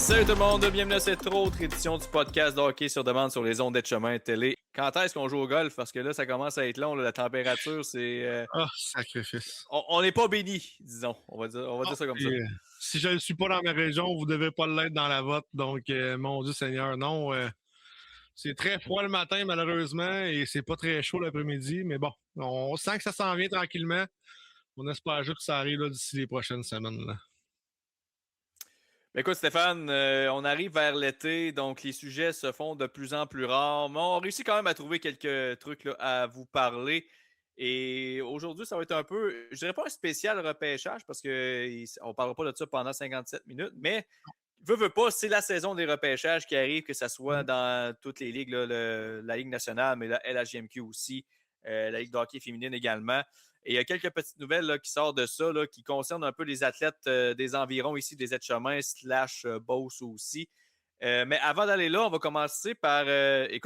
Salut tout le monde, bienvenue à cette autre édition du podcast de hockey sur demande sur les ondes des chemins télé. Quand est-ce qu'on joue au golf? Parce que là, ça commence à être long, là, la température, c'est... Sacrifice. On n'est pas béni, disons. On va dire ça comme ça. Si je ne suis pas dans ma région, vous ne devez pas l'être dans la vôtre. Donc, mon Dieu Seigneur, non. C'est très froid le matin, malheureusement, et c'est pas très chaud l'après-midi. Mais bon, on sent que ça s'en vient tranquillement. On espère juste que ça arrive là, d'ici les prochaines semaines. Là. Écoute, Stéphane, on arrive vers l'été, donc les sujets se font de plus en plus rares, mais on réussit quand même à trouver quelques trucs là, à vous parler. Et aujourd'hui, ça va être un peu, je dirais pas un spécial repêchage, parce qu'on ne parlera pas de ça pendant 57 minutes, mais veut pas, c'est la saison des repêchages qui arrive, que ce soit dans toutes les ligues, là, la Ligue nationale, mais la LHJMQ aussi, la Ligue de hockey féminine également. Et il y a quelques petites nouvelles là, qui sortent de ça, là, qui concernent un peu les athlètes des environs ici, des aides-chemins / Beauce aussi. Mais avant d'aller là, on va commencer par,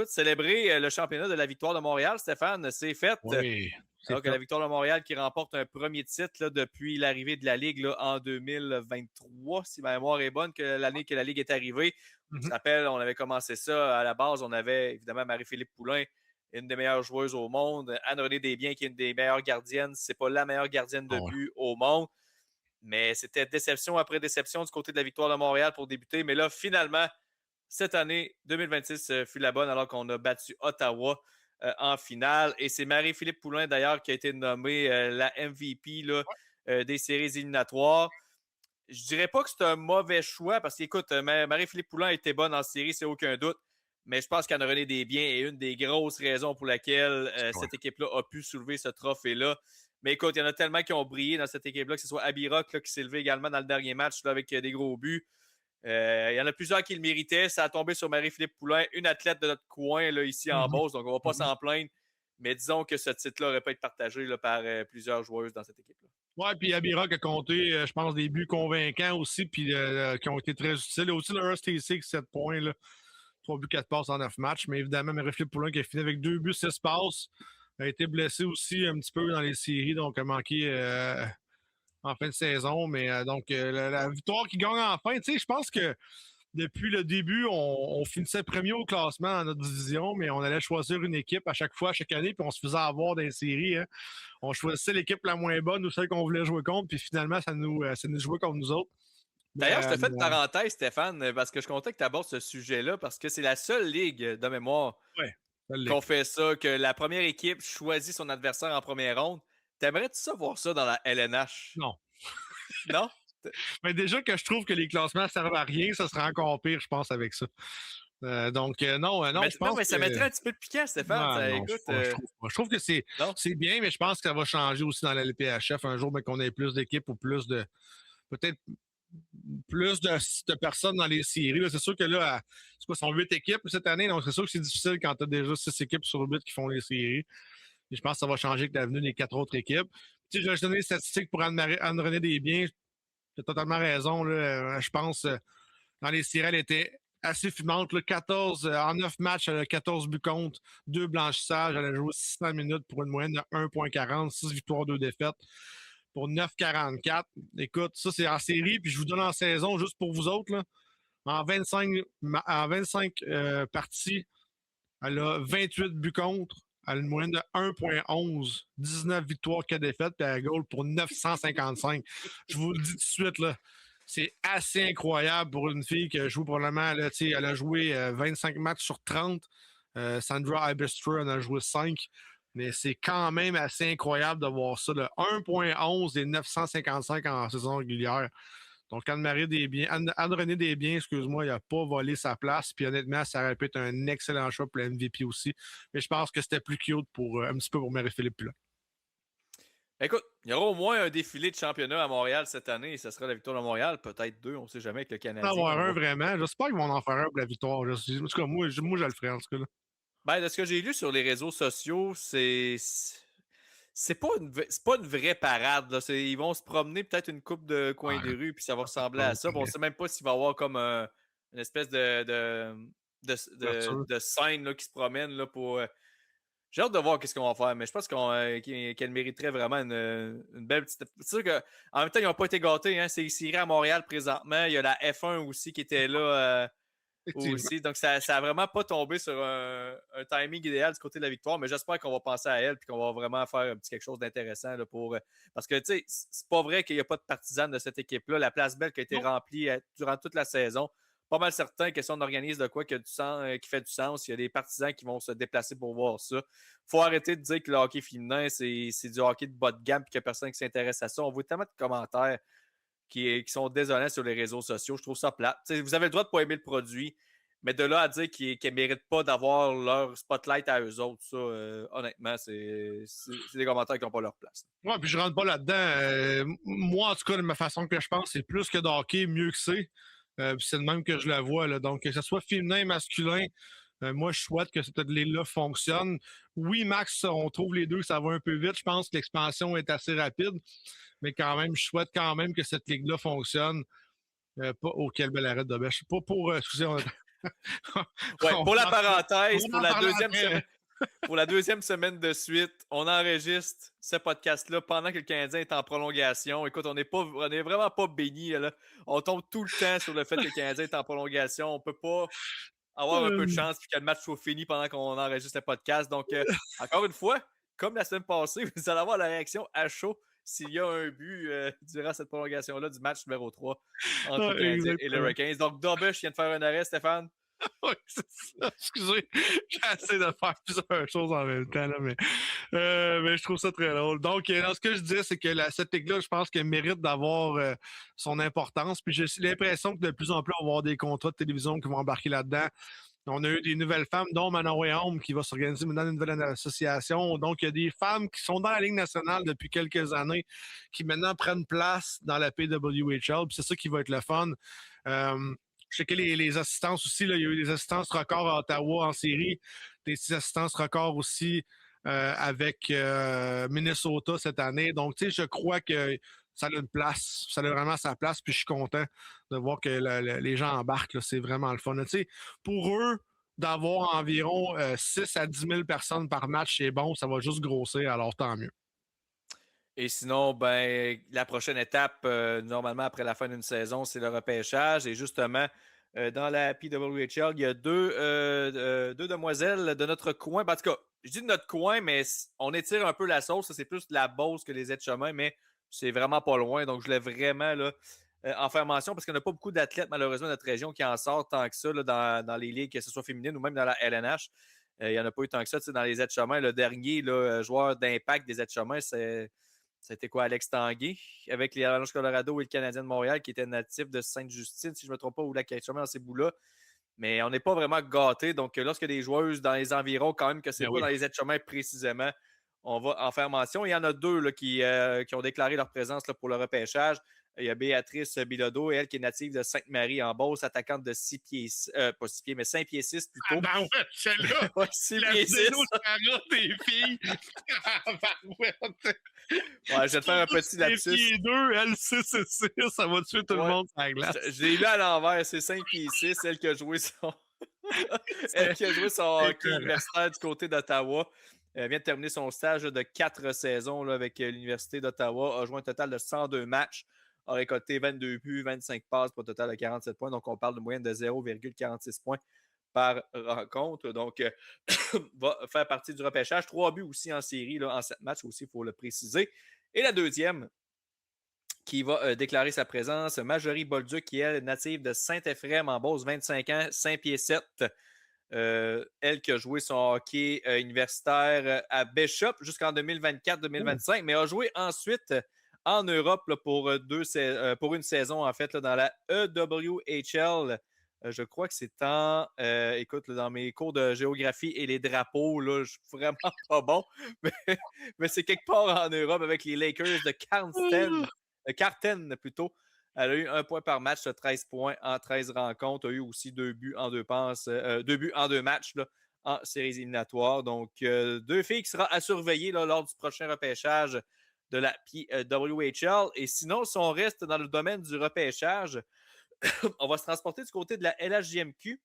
célébrer le championnat de la Victoire de Montréal. Stéphane, c'est fait. Oui. Donc, la Victoire de Montréal qui remporte un premier titre là, depuis l'arrivée de la Ligue là, en 2023, si ma mémoire est bonne, que l'année que la Ligue est arrivée. Je me rappelle, on avait commencé ça à la base. On avait évidemment Marie-Philippe Poulin, une des meilleures joueuses au monde. Anne-Renée Desbiens, qui est une des meilleures gardiennes. C'est pas la meilleure gardienne de but au monde. Mais c'était déception après déception du côté de la Victoire de Montréal pour débuter. Mais là, finalement, cette année, 2026 fut la bonne alors qu'on a battu Ottawa en finale. Et c'est Marie-Philippe Poulin, d'ailleurs, qui a été nommée la MVP là, des séries éliminatoires. Je dirais pas que c'est un mauvais choix parce qu'écoute, Marie-Philippe Poulin était bonne en série, c'est aucun doute. Mais je pense qu'Anne-Renée Desbiens est une des grosses raisons pour laquelle cette équipe-là a pu soulever ce trophée-là. Mais écoute, il y en a tellement qui ont brillé dans cette équipe-là, que ce soit Abiroc qui s'est levé également dans le dernier match là, avec des gros buts. Il y en a plusieurs qui le méritaient. Ça a tombé sur Marie-Philippe Poulin, une athlète de notre coin là, ici en Beauce, donc on ne va pas s'en plaindre. Mais disons que ce titre-là aurait pu être partagé là, par plusieurs joueuses dans cette équipe-là. Ouais, puis Abiroc a compté, je pense, des buts convaincants aussi, puis qui ont été très utiles. Aussi, le Rust T6, 7 points, là. 3 buts, 4 passes en 9 matchs. Mais évidemment, Marie-Philippe Poulin qui a fini avec 2 buts, 6 passes, a été blessé aussi un petit peu dans les séries, donc a manqué en fin de saison. Mais la victoire qui gagne enfin, tu sais, je pense que depuis le début, on finissait premier au classement dans notre division, mais on allait choisir une équipe à chaque fois, chaque année, puis on se faisait avoir dans les séries. Hein. On choisissait l'équipe la moins bonne ou celle qu'on voulait jouer contre, puis finalement, ça nous jouait contre nous autres. D'ailleurs, je te fais une parenthèse, Stéphane, parce que je comptais que tu abordes ce sujet-là, parce que c'est la seule ligue de mémoire qu'on fait ça, que la première équipe choisit son adversaire en première ronde. T'aimerais-tu ça voir ça dans la LNH? Non. Non? Mais déjà que je trouve que les classements servent à rien, ça serait encore pire, je pense, avec ça. Non, je pense mais ça mettrait un petit peu de piquant, Stéphane. Non, je trouve que c'est bien, mais je pense que ça va changer aussi dans la LPHF un jour, mais qu'on ait plus d'équipes ou plus de peut-être plus de personnes dans les séries. Là, c'est sûr que là, c'est quoi, sont 8 équipes cette année, donc c'est sûr que c'est difficile quand tu as déjà 6 équipes sur 8 qui font les séries. Et je pense que ça va changer avec l'avenue des 4 autres équipes. Tu sais, je vais donner des statistiques pour Anne-Renée Desbiens. Tu as totalement raison. Là. Je pense dans les séries, elle était assez fumante. Là, 14, en 9 matchs, elle a 14 buts contre, 2 blanchissages. Elle a joué 600 minutes pour une moyenne de 1,40, 6 victoires, 2 défaites pour 9,44. Écoute, ça, c'est en série, puis je vous donne en saison juste pour vous autres. Là. En 25 parties, elle a 28 buts contre. Elle a une moyenne de 1,11, 19 victoires, 4 défaites, puis elle goal pour 955. Je vous le dis tout de suite, là. C'est assez incroyable pour une fille qui a joué probablement, là, elle a joué 25 matchs sur 30. Sandra Ibestra en a joué 5. Mais c'est quand même assez incroyable de voir ça. 1,11 et 955 en saison régulière. Donc, Anne-Renée Desbiens, excuse-moi, il n'a pas volé sa place. Puis honnêtement, ça aurait pu être un excellent choix pour le MVP aussi. Mais je pense que c'était plus cute pour un petit peu pour Marie-Philippe Poulin. Écoute, il y aura au moins un défilé de championnat à Montréal cette année et ce sera la victoire de Montréal. Peut-être 2, on ne sait jamais avec le Canadien. Il va en avoir un vraiment. J'espère qu'ils vont en faire un pour la victoire. En tout cas, moi, je le ferai en tout cas. Là. Ben, de ce que j'ai lu sur les réseaux sociaux, c'est pas une vraie parade. Là. Ils vont se promener peut-être une coupe de coin de rue, puis ça va ressembler à ça. Bon, on sait même pas s'il va y avoir comme une espèce de scène là, qui se promène là, pour J'ai hâte de voir qu'est-ce qu'on va faire, mais je pense qu'elle mériterait vraiment une belle petite. C'est sûr qu'en même temps, ils n'ont pas été gâtés. Hein? C'est ici à Montréal présentement. Il y a la F1 aussi qui était là aussi. Donc, ça n'a vraiment pas tombé sur un timing idéal du côté de la victoire, mais j'espère qu'on va penser à elle et qu'on va vraiment faire un petit quelque chose d'intéressant là, pour. Parce que, tu sais, c'est pas vrai qu'il n'y a pas de partisans de cette équipe-là. La place belle qui a été remplie durant toute la saison. Pas mal certain que si on organise de quoi qui fait du sens, il y a des partisans qui vont se déplacer pour voir ça. Faut arrêter de dire que le hockey féminin, c'est du hockey de bas de gamme et qu'il n'y a personne qui s'intéresse à ça. On voit tellement de commentaires qui sont désolants sur les réseaux sociaux. Je trouve ça plate. T'sais, vous avez le droit de ne pas aimer le produit, mais de là à dire qu'ils ne méritent pas d'avoir leur spotlight à eux autres, ça, honnêtement, c'est des commentaires qui n'ont pas leur place. Ouais, puis je rentre pas là-dedans. Moi, en tout cas, de ma façon que je pense, c'est plus que de hockey, mieux que c'est. C'est le même que je la vois. Là. Donc, que ce soit féminin, masculin, moi, je souhaite que cette ligue-là fonctionne. Oui, Max, on trouve les deux, ça va un peu vite. Je pense que l'expansion est assez rapide, mais quand même, je souhaite quand même que cette ligue-là fonctionne. Pas quel bel arrêt de bêche. Pas pour. Excusez, ouais, pour la parenthèse, pour la deuxième semaine de suite, on enregistre ce podcast-là pendant que le Canadien est en prolongation. Écoute, on est vraiment pas béni. On tombe tout le temps sur le fait que le Canadien est en prolongation. On peut pas avoir un peu de chance et que le match soit fini pendant qu'on enregistre le podcast. Donc, encore une fois, comme la semaine passée, vous allez avoir la réaction à chaud s'il y a un but durant cette prolongation-là du match numéro 3 entre le Canadien et les Hurricanes. Donc, Dobush vient de faire un arrêt, Stéphane. Oui, c'est ça. Excusez, j'essaie de faire plusieurs choses en même temps, là, mais je trouve ça très drôle. Donc, ce que je disais, c'est que cette ligue-là, je pense qu'elle mérite d'avoir son importance. Puis j'ai l'impression que de plus en plus, on va avoir des contrats de télévision qui vont embarquer là-dedans. On a eu des nouvelles femmes, dont Manon Home, qui va s'organiser maintenant une nouvelle association. Donc, il y a des femmes qui sont dans la Ligue nationale depuis quelques années, qui maintenant prennent place dans la PWHL. Puis c'est ça qui va être le fun. Je sais que les assistances aussi, là, il y a eu des assistances records à Ottawa en série, des assistances records aussi avec Minnesota cette année. Donc, tu sais, je crois que ça a une place, ça a vraiment sa place, puis je suis content de voir que les gens embarquent. C'est vraiment le fun. Tu sais, pour eux, d'avoir environ 6 à 10 000 personnes par match, c'est bon, ça va juste grossir, alors tant mieux. Et sinon, ben, la prochaine étape, normalement après la fin d'une saison, c'est le repêchage. Et justement, dans la PWHL, il y a deux demoiselles de notre coin. Ben, en tout cas, je dis de notre coin, mais on étire un peu la sauce. C'est plus de la Beauce que les aides-chemins, mais c'est vraiment pas loin. Donc, je voulais vraiment là, en faire mention parce qu'on n'a pas beaucoup d'athlètes, malheureusement, de notre région qui en sortent tant que ça là, dans les ligues, que ce soit féminines ou même dans la LNH. Il n'y en a pas eu tant que ça. Dans les aides-chemins, le dernier là, joueur d'impact des aides-chemins, c'était quoi, Alex Tanguay, avec les Avalanches Colorado et le Canadien de Montréal, qui était natif de Sainte-Justine, si je ne me trompe pas, ou la Chemin dans ces bouts-là. Mais on n'est pas vraiment gâtés. Donc, lorsque des joueuses dans les environs, quand même, que c'est pas dans les aides-chemins précisément, on va en faire mention. Il y en a deux là, qui ont déclaré leur présence là, pour le repêchage. Il y a Béatrice Bilodeau, elle qui est native de Sainte-Marie en Beauce, attaquante de 6 pieds, pas 6 pieds, mais 5 pieds 6 plutôt. Ah ben ouais, celle-là! Ouais, 6 pieds 6. des filles! Ouais, je vais te faire un petit lapsus. 5 pieds 2, elle 6 ça va tuer tout le monde sur la glace. Je l'ai lu à l'envers, c'est 5 pieds 6, elle qui a joué son... elle qui a joué son hockey universitaire du côté d'Ottawa. Elle vient de terminer son stage de 4 saisons là, avec l'Université d'Ottawa. A joué un total de 102 matchs. A récolté 22 buts, 25 passes pour un total de 47 points. Donc, on parle de moyenne de 0,46 points par rencontre. Donc, va faire partie du repêchage. 3 buts aussi en série, là, en 7 matchs aussi, il faut le préciser. Et la deuxième, qui va déclarer sa présence, Marjorie Bolduc, qui est native de Saint-Éphrem en Beauce, 25 ans, 5 pieds 7. Elle qui a joué son hockey universitaire à Bishop jusqu'en 2024-2025, mais a joué ensuite en Europe là, pour une saison, en fait, là, dans la EWHL. Je crois que c'est écoute, là, dans mes cours de géographie et les drapeaux, là, je suis vraiment pas bon, mais c'est quelque part en Europe avec les Lakers de Carten plutôt. Elle a eu 1 point par match, 13 points en 13 rencontres. Elle a eu aussi 2 buts en 2 passes, 2 buts en 2 matchs là, en séries éliminatoires. Donc, 2 filles qui seront à surveiller là, lors du prochain repêchage de la PWHL. Et sinon, si on reste dans le domaine du repêchage, on va se transporter du côté de la LHJMQ.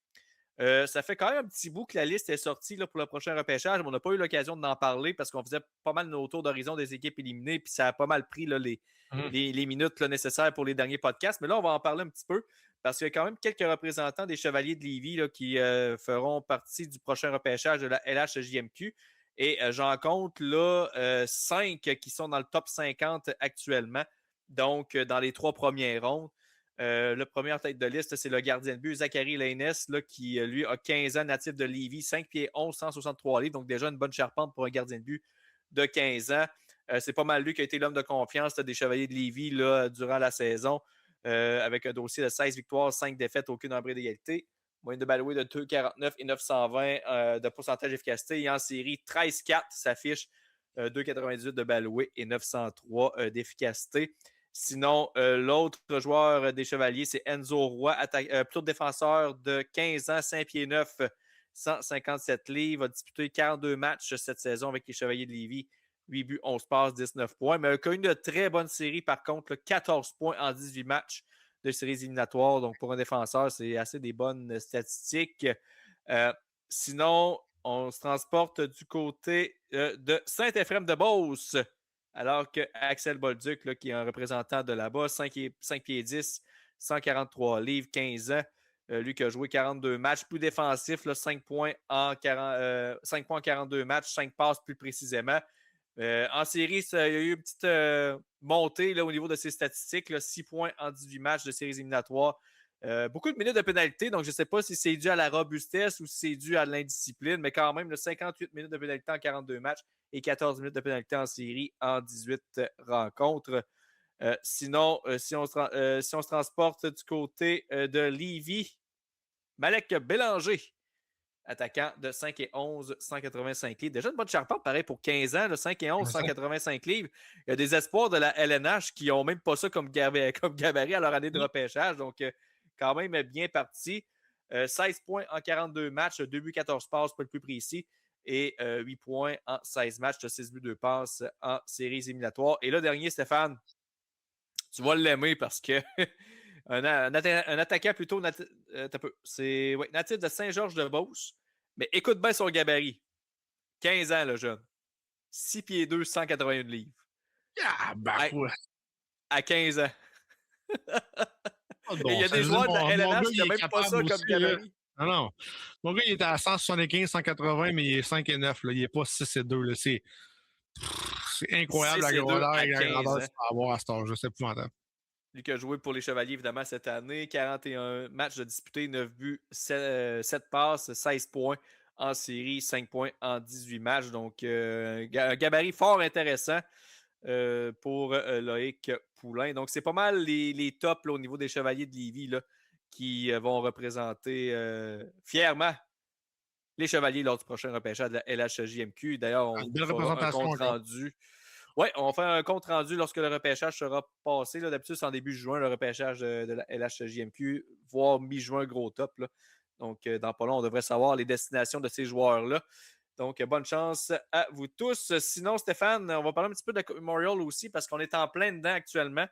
Ça fait quand même un petit bout que la liste est sortie là, pour le prochain repêchage, mais on n'a pas eu l'occasion d'en parler parce qu'on faisait pas mal nos tours d'horizon des équipes éliminées, puis ça a pas mal pris là, les minutes là, nécessaires pour les derniers podcasts. Mais là, on va en parler un petit peu parce qu'il y a quand même quelques représentants des Chevaliers de Lévis là, qui feront partie du prochain repêchage de la LHJMQ. Et j'en compte là 5 qui sont dans le top 50 actuellement, donc dans les 3 premières rondes. Le premier en tête de liste, c'est le gardien de but, Zachary Lainez, là, qui, lui, a 15 ans, natif de Lévis, 5 pieds 11, 163 livres, donc déjà une bonne charpente pour un gardien de but de 15 ans. C'est pas mal lui qui a été l'homme de confiance des Chevaliers de Lévis là, durant la saison, avec un dossier de 16 victoires, 5 défaites, aucune embrée d'égalité. Moyenne de baloué de 2,49 et 920 de pourcentage d'efficacité. Et en série, 13-4 s'affiche, 2,98 de baloué et 903 d'efficacité. Sinon, l'autre joueur des Chevaliers, c'est Enzo Roy, plutôt défenseur de 15 ans, 5 pieds 9, 157 livres, a disputé 42 matchs cette saison avec les Chevaliers de Lévis, 8 buts, 11 passes, 19 points, mais a connu de très bonnes séries par contre, 14 points en 18 matchs de séries éliminatoires. Donc, pour un défenseur, c'est assez des bonnes statistiques. Sinon, on se transporte du côté de Saint-Éphrem-de-Beauce, alors que Axel Bolduc, là, qui est un représentant de là-bas, 5 pieds 10, 143 livres, 15 ans. Lui qui a joué 42 matchs, plus défensif, là, 5 points en 42 matchs, 5 passes plus précisément. En série, il y a eu une petite montée là, au niveau de ses statistiques, là, 6 points en 18 matchs de séries éliminatoires. Beaucoup de minutes de pénalité, donc je ne sais pas si c'est dû à la robustesse ou si c'est dû à l'indiscipline, mais quand même, 58 minutes de pénalité en 42 matchs et 14 minutes de pénalité en série en 18 rencontres. Sinon, si on se transporte du côté de Lévis, Malek Bélanger, attaquant de 5 et 11, 185 livres. Déjà une bonne charpente, pareil, pour 15 ans, 5 et 11, 185 livres. Il y a des espoirs de la LNH qui n'ont même pas ça comme gabarit à leur année de repêchage. Donc, quand même bien parti. 16 points en 42 matchs, 2 buts, 14 passes, pour le plus précis. Et 8 points en 16 matchs, 6 buts, 2 passes en séries éliminatoires. Et là, dernier, Stéphane, tu vas l'aimer parce que un attaquant plutôt c'est natif de Saint-Georges-de-Beauce. Mais écoute bien son gabarit. 15 ans, le jeune. 6 pieds 2, 181 livres. Ah, bah, à 15 ans. Oh, et il y a des joueurs de la LNH qui n'ont même pas ça comme gabarit. Non, non. Mon gars, il est à 175, 180, mais il est 5 et 9. Là. Il n'est pas 6 et 2. Là. C'est incroyable la grandeur et la grandeur qu'il peut avoir à cet âge. C'est épouvantable. Lui qui a joué pour les Chevaliers, évidemment, cette année. 41 matchs de disputés, 9 buts, 7 passes, 16 points en série, 5 points en 18 matchs. Donc, un gabarit fort intéressant pour Loïc Poulain. Donc, c'est pas mal les tops là, au niveau des Chevaliers de Lévis là, qui vont représenter fièrement les Chevaliers lors du prochain repêchage de la LHJMQ. D'ailleurs, on fera un compte rendu. Oui, on va faire un compte rendu lorsque le repêchage sera passé. D'habitude, c'est en début juin, le repêchage de la LHJMQ, voire mi-juin, gros top. Là. Donc, dans pas long, on devrait savoir les destinations de ces joueurs-là. Donc, bonne chance à vous tous. Sinon, Stéphane, on va parler un petit peu de la Coupe Memorial aussi parce qu'on est en plein dedans actuellement.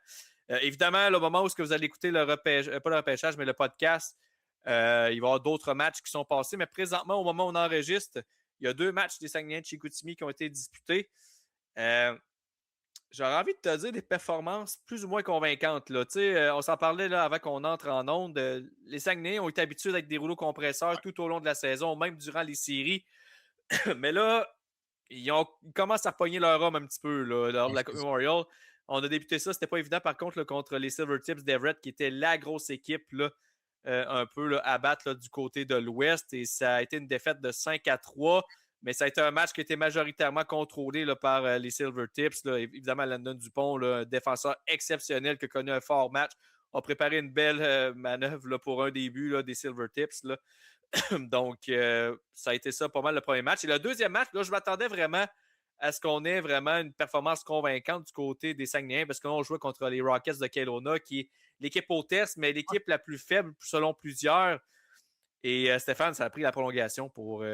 Évidemment, le moment où vous allez écouter le repêchage, pas le repêchage, mais le podcast, il va y avoir d'autres matchs qui sont passés. Mais présentement, au moment où on enregistre, il y a 2 matchs des Saguenayens de Chicoutimi qui ont été disputés. J'aurais envie de te dire des performances plus ou moins convaincantes. Là. On s'en parlait là, avant qu'on entre en onde. Les Saguenayens ont été habitués avec des rouleaux compresseurs tout au long de la saison, même durant les séries. Mais là, ils commencent à repogner leur homme un petit peu là, lors de la Coupe Memorial. On a débuté ça, c'était pas évident par contre là, contre les Silver Tips d'Everett, qui était la grosse équipe là, un peu là, à battre là, du côté de l'Ouest. Et ça a été une défaite de 5-3. Mais ça a été un match qui a été majoritairement contrôlé là, par les Silver Tips. Là. Évidemment, Landon Dupont, là, un défenseur exceptionnel qui a connu un fort match, a préparé une belle manœuvre là, pour un début là, des Silver Tips. Là. Donc, ça a été ça pas mal le premier match. Et le deuxième match, là, je m'attendais vraiment à ce qu'on ait vraiment une performance convaincante du côté des Saguenayens parce qu'on jouait contre les Rockets de Kelowna, qui est l'équipe hôtesse, mais l'équipe la plus faible selon plusieurs. Et Stéphane, ça a pris la prolongation pour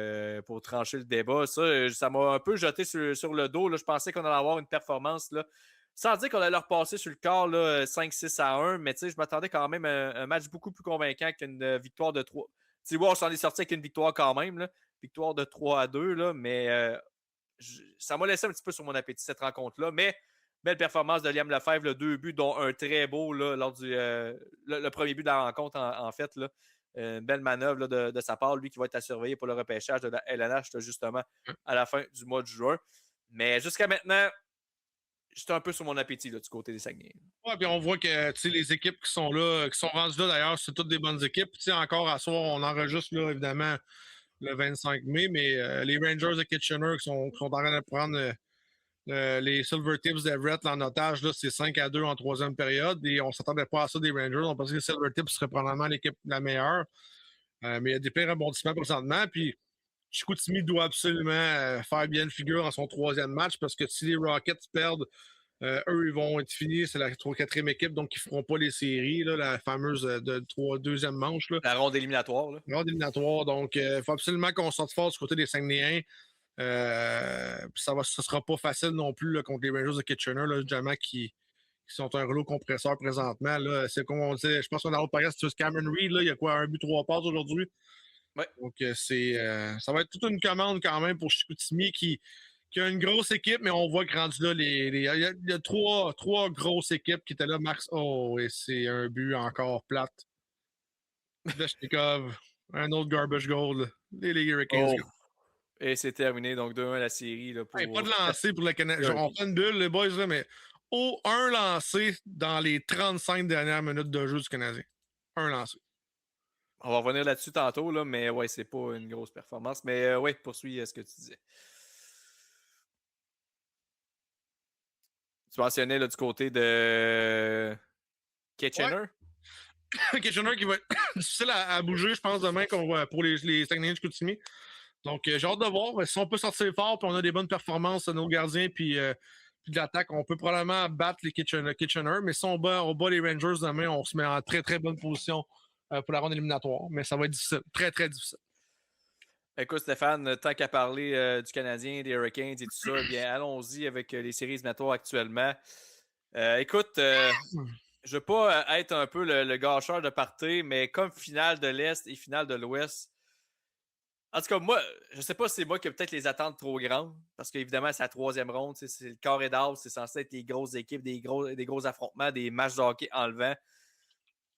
trancher le débat. Ça m'a un peu jeté sur le dos. Là. Je pensais qu'on allait avoir une performance, là, sans dire qu'on allait leur passer sur le corps 5-6-1, mais je m'attendais quand même à un match beaucoup plus convaincant qu'une victoire de on s'en est sorti avec une victoire quand même, là. Victoire de 3-2, là, mais ça m'a laissé un petit peu sur mon appétit, cette rencontre-là. Mais belle performance de Liam Lefebvre, le 2 buts, dont un très beau là, lors du le premier but de la rencontre, en fait. Là. Une belle manœuvre là, de sa part, lui qui va être à surveiller pour le repêchage de la LNH, justement, à la fin du mois de juin. Mais jusqu'à maintenant, j'étais un peu sur mon appétit là, du côté des Saguenay. Ouais, puis on voit que les équipes qui sont là, qui sont rendues là d'ailleurs, c'est toutes des bonnes équipes. Encore à soir, on enregistre là, évidemment le 25 mai, mais les Rangers de Kitchener qui sont en train de prendre les Silver Tips d'Everett en otage, là, c'est 5-2 en troisième période. Et on ne s'attendait pas à ça des Rangers. On pensait que les Silver Tips seraient probablement l'équipe la meilleure. Mais il y a des pleins rebondissements présentement. Puis Chicoutimi doit absolument faire bien une figure en son troisième match parce que si les Rockets perdent, eux, ils vont être finis. C'est la 4e équipe, donc ils ne feront pas les séries, là, la fameuse deuxième manche. Là. La ronde éliminatoire. Là. La ronde éliminatoire. Donc, il faut absolument qu'on sorte fort du côté des Saguenayens. Ça ne sera pas facile non plus là, contre les Rangers de Kitchener, là, jamais qui sont un rouleau compresseur présentement. Là. C'est comme on dit, je pense qu'on a l'autre c'est Cameron Reed, là, il y a quoi, 1 but, 3 passes aujourd'hui. Ouais. Donc, ça va être toute une commande quand même pour Chicoutimi qui a une grosse équipe, mais on voit que rendu là, il y a trois grosses équipes qui étaient là. Max, oh, et c'est un but encore plate. Veshnikov, un autre garbage goal. Les Hurricanes. Oh. Et c'est terminé, donc 2-1 la série. Là, pour... Hey, pas de lancer pour le Canadien. On fait une bulle, les boys, là, mais un lancé dans les 35 dernières minutes de jeu du Canadien. Un lancé. On va revenir là-dessus tantôt, là, mais ouais, c'est pas une grosse performance. Mais ouais, poursuis ce que tu disais. Tu mentionnais là, du côté de Kitchener. Ouais. Kitchener qui va être difficile à bouger, je pense, demain pour les Saguenayens de Chicoutimi. Donc, j'ai hâte de voir. Si on peut sortir fort et on a des bonnes performances de nos gardiens puis de l'attaque, on peut probablement battre les Kitchener. Mais si on bat les Rangers demain, on se met en très, très bonne position pour la ronde éliminatoire. Mais ça va être difficile. Très, très difficile. Écoute, Stéphane, tant qu'à parler du Canadien, des Hurricanes et tout ça, eh bien, allons-y avec les séries éliminatoires actuellement. Écoute, je ne veux pas être un peu le gâcheur de party, mais comme finale de l'Est et finale de l'Ouest, en tout cas, moi, je ne sais pas si c'est moi qui ai peut-être les attentes trop grandes, parce qu'évidemment, c'est la troisième ronde, c'est le carré d'as, c'est censé être les grosses équipes, des gros affrontements, des matchs de hockey enlevants.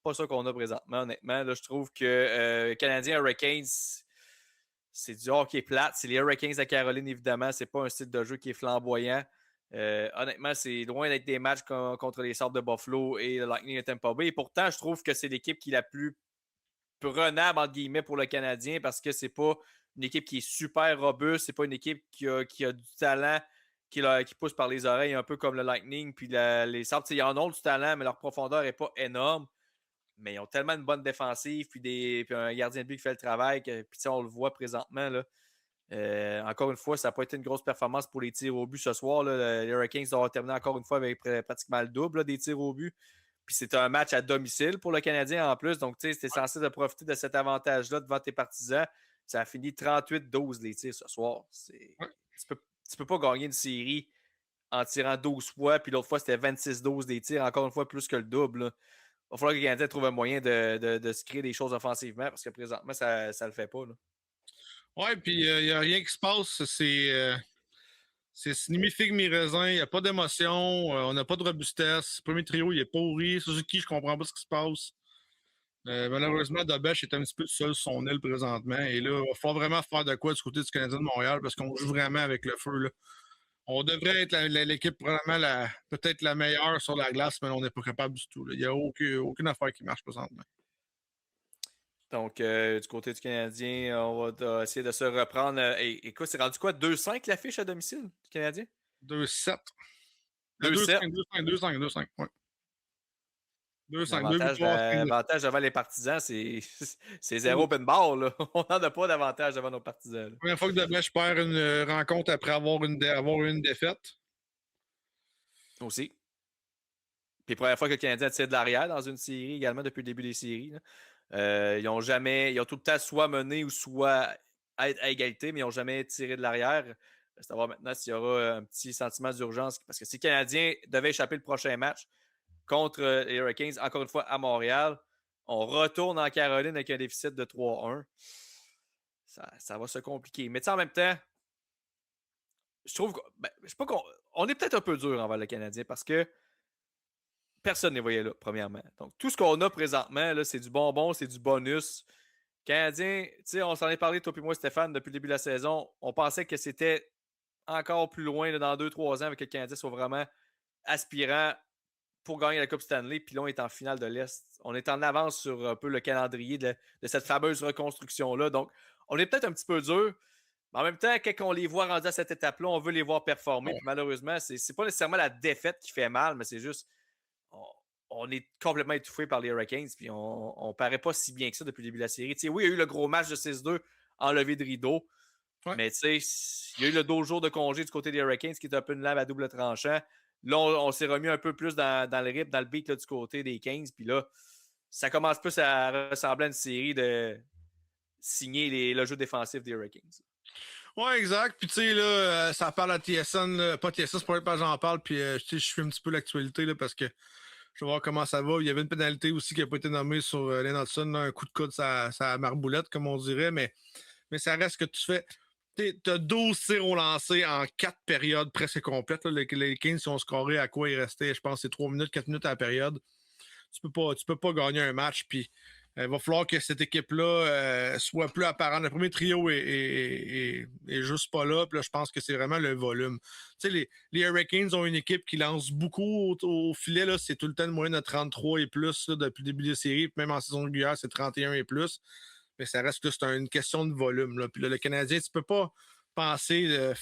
Pas ça qu'on a présentement, honnêtement. Là, je trouve que Canadiens Hurricanes, c'est du hockey plate. C'est les Hurricanes de Caroline, évidemment. C'est pas un style de jeu qui est flamboyant. Honnêtement, c'est loin d'être des matchs contre les Sabres de Buffalo et le Lightning de Tampa Bay. Et pourtant, je trouve que c'est l'équipe qui est la plus prenable, entre guillemets, pour le Canadien parce que c'est pas une équipe qui est super robuste. C'est pas une équipe qui a du talent qui pousse par les oreilles, un peu comme le Lightning. Puis les Sabres, ils en ont du talent, mais leur profondeur n'est pas énorme. Mais ils ont tellement une bonne défensive, puis un gardien de but qui fait le travail, puis on le voit présentement. Là. Encore une fois, ça n'a pas été une grosse performance pour les tirs au but ce soir. Là. Les Hurricanes ont terminé encore une fois avec pratiquement le double là, des tirs au but. Puis c'est un match à domicile pour le Canadien en plus. Donc, tu sais, c'était censé de profiter de cet avantage-là devant tes partisans. Ça a fini 38-12 les tirs ce soir. Tu peux pas gagner une série en tirant 12 fois, puis l'autre fois, c'était 26-12 des tirs, encore une fois, plus que le double. Là. Il va falloir que les Canadiens trouvent un moyen de se créer des choses offensivement parce que présentement, ça ne le fait pas. Là. Ouais, puis il n'y a rien qui se passe. C'est ni figue mi raisin. Il n'y a pas d'émotion. On n'a pas de robustesse. Le premier trio, il est pourri. Suzuki, je comprends pas ce qui se passe. Malheureusement, Dobech est un petit peu seul sur son aile présentement. Et là, il va falloir vraiment faire de quoi du côté du Canadien de Montréal parce qu'on joue vraiment avec le feu. Là. On devrait être l'équipe probablement peut-être la meilleure sur la glace, mais on n'est pas capable du tout. Là. Il n'y a aucune affaire qui marche présentement. Donc, du côté du Canadien, on va essayer de se reprendre. Écoute, c'est rendu quoi? 2-5 l'affiche à domicile du Canadien? 2-7. 2-7. 2-5, 2-5, ouais. 2-5. L'avantage devant les partisans, c'est zéro open bar. Là. On n'en a pas d'avantage devant nos partisans. La première fois que Dobech perd une rencontre après avoir une défaite. Aussi. Puis première fois que le Canadien tire de l'arrière dans une série également depuis le début des séries. Ils ont tout le temps soit mené ou soit à égalité, mais ils n'ont jamais tiré de l'arrière. C'est à voir maintenant s'il y aura un petit sentiment d'urgence. Parce que si le Canadien devait échapper le prochain match contre les Hurricanes, encore une fois à Montréal, On retourne en Caroline avec un déficit de 3-1. Ça va se compliquer. Mais en même temps, je trouve je sais pas on est peut-être un peu dur envers le Canadien parce que personne ne les voyait là, premièrement. Donc, tout ce qu'on a présentement, là, c'est du bonbon, c'est du bonus. Canadien, on s'en est parlé, toi et moi, Stéphane, depuis le début de la saison. On pensait que c'était encore plus loin là, dans 2-3 ans avec que le Canadien soit vraiment aspirant pour gagner la Coupe Stanley. Puis là, on est en finale de l'Est. On est en avance sur un peu le calendrier de cette fameuse reconstruction-là. Donc, on est peut-être un petit peu dur. Mais en même temps, quand on les voit rendus à cette étape-là, on veut les voir performer. Puis malheureusement, c'est pas nécessairement la défaite qui fait mal, mais c'est juste on est complètement étouffé par les Hurricanes. Puis on paraît pas si bien que ça depuis le début de la série. Oui, il y a eu le gros match de 6-2 en levée de rideau. Ouais. Mais il y a eu le 2 jours de congé du côté des Hurricanes qui est un peu une lame à double tranchant. Là, on s'est remis un peu plus dans le rythme, dans le beat là, du côté des Kings. Puis là, ça commence plus à ressembler à une série de signer le jeu défensif des Hurricanes. Ouais, exact. Puis tu sais, là, ça parle à TSN, là, pas TSN, c'est pas que j'en parle. Puis je suis un petit peu l'actualité là, parce que je vais voir comment ça va. Il y avait une pénalité aussi qui n'a pas été nommée sur Lane Hudson, un coup de coude, ça marboulette, comme on dirait, mais ça reste que tu fais. Tu as 12 tirs au lancer en 4 périodes presque complètes. Là. Les Kings ont scoré à quoi il restait, je pense, c'est 3 minutes, 4 minutes à la période. Tu peux pas gagner un match. Puis il va falloir que cette équipe-là soit plus apparente. Le premier trio est juste pas là. Puis là, je pense que c'est vraiment le volume. Tu sais, les Hurricanes ont une équipe qui lance beaucoup au filet. Là, c'est tout le temps de moyenne de 33 et plus là, depuis le début des séries. Puis même en saison régulière, c'est 31 et plus. Mais ça reste que c'est une question de volume. Là. Puis là, le Canadien, tu peux pas penser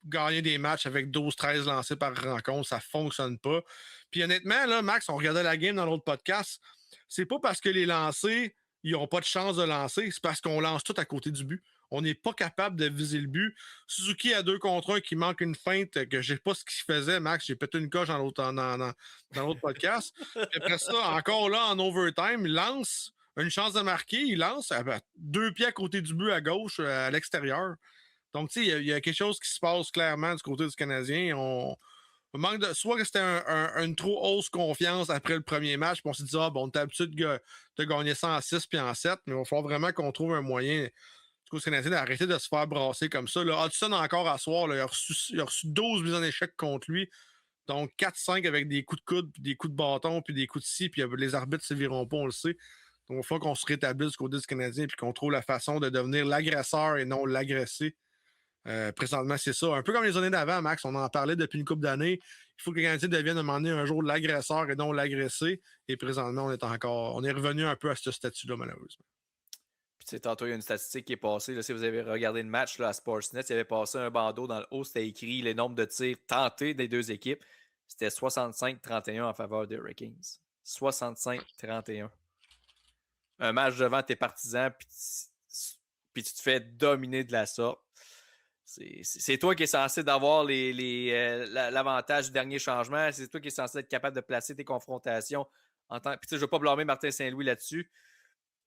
gagner des matchs avec 12-13 lancés par rencontre. Ça fonctionne pas. Puis honnêtement, là, Max, on regardait la game dans l'autre podcast. C'est pas parce que les lancers, ils n'ont pas de chance de lancer. C'est parce qu'on lance tout à côté du but. On n'est pas capable de viser le but. Suzuki a 2 contre 1 qui manque une feinte que je sais pas ce qu'il faisait, Max. J'ai pété une coche dans l'autre podcast. Puis après ça, encore là, en overtime, il lance. Une chance de marquer, il lance 2 pieds à côté du but à gauche, à l'extérieur. Donc, tu sais, il y a quelque chose qui se passe clairement du côté du Canadien. On manque de. Soit que c'était une trop hausse confiance après le premier match, puis on s'est dit, on est habitué de gagner ça en 6 puis en 7, mais il va falloir vraiment qu'on trouve un moyen du côté Canadien d'arrêter de se faire brasser comme ça. Là, Hudson, encore à soir, là, il a reçu 12 mises en échec contre lui. Donc, 4-5 avec des coups de coude, puis des coups de bâton, puis des coups de scie, puis les arbitres ne se viront pas, on le sait. Donc, il faut qu'on se rétablisse du côté du Canadien puis qu'on trouve la façon de devenir l'agresseur et non l'agressé. Présentement, c'est ça. Un peu comme les années d'avant, Max, on en parlait depuis une couple d'années. Il faut que le Canadien devienne à un moment donné un jour l'agresseur et non l'agressé. Et présentement, on est revenu un peu à ce statut-là, malheureusement. Puis, tantôt, il y a une statistique qui est passée. Là, si vous avez regardé le match là, à Sportsnet, il y avait passé un bandeau dans le haut. C'était écrit les nombres de tirs tentés des deux équipes. C'était 65-31 en faveur des Hurricanes. 65-31. Un match devant tes partisans, puis tu te fais dominer de la sorte. C'est toi qui es censé d'avoir l'avantage du dernier changement. C'est toi qui es censé être capable de placer tes confrontations. Puis je ne veux pas blâmer Martin Saint-Louis là-dessus,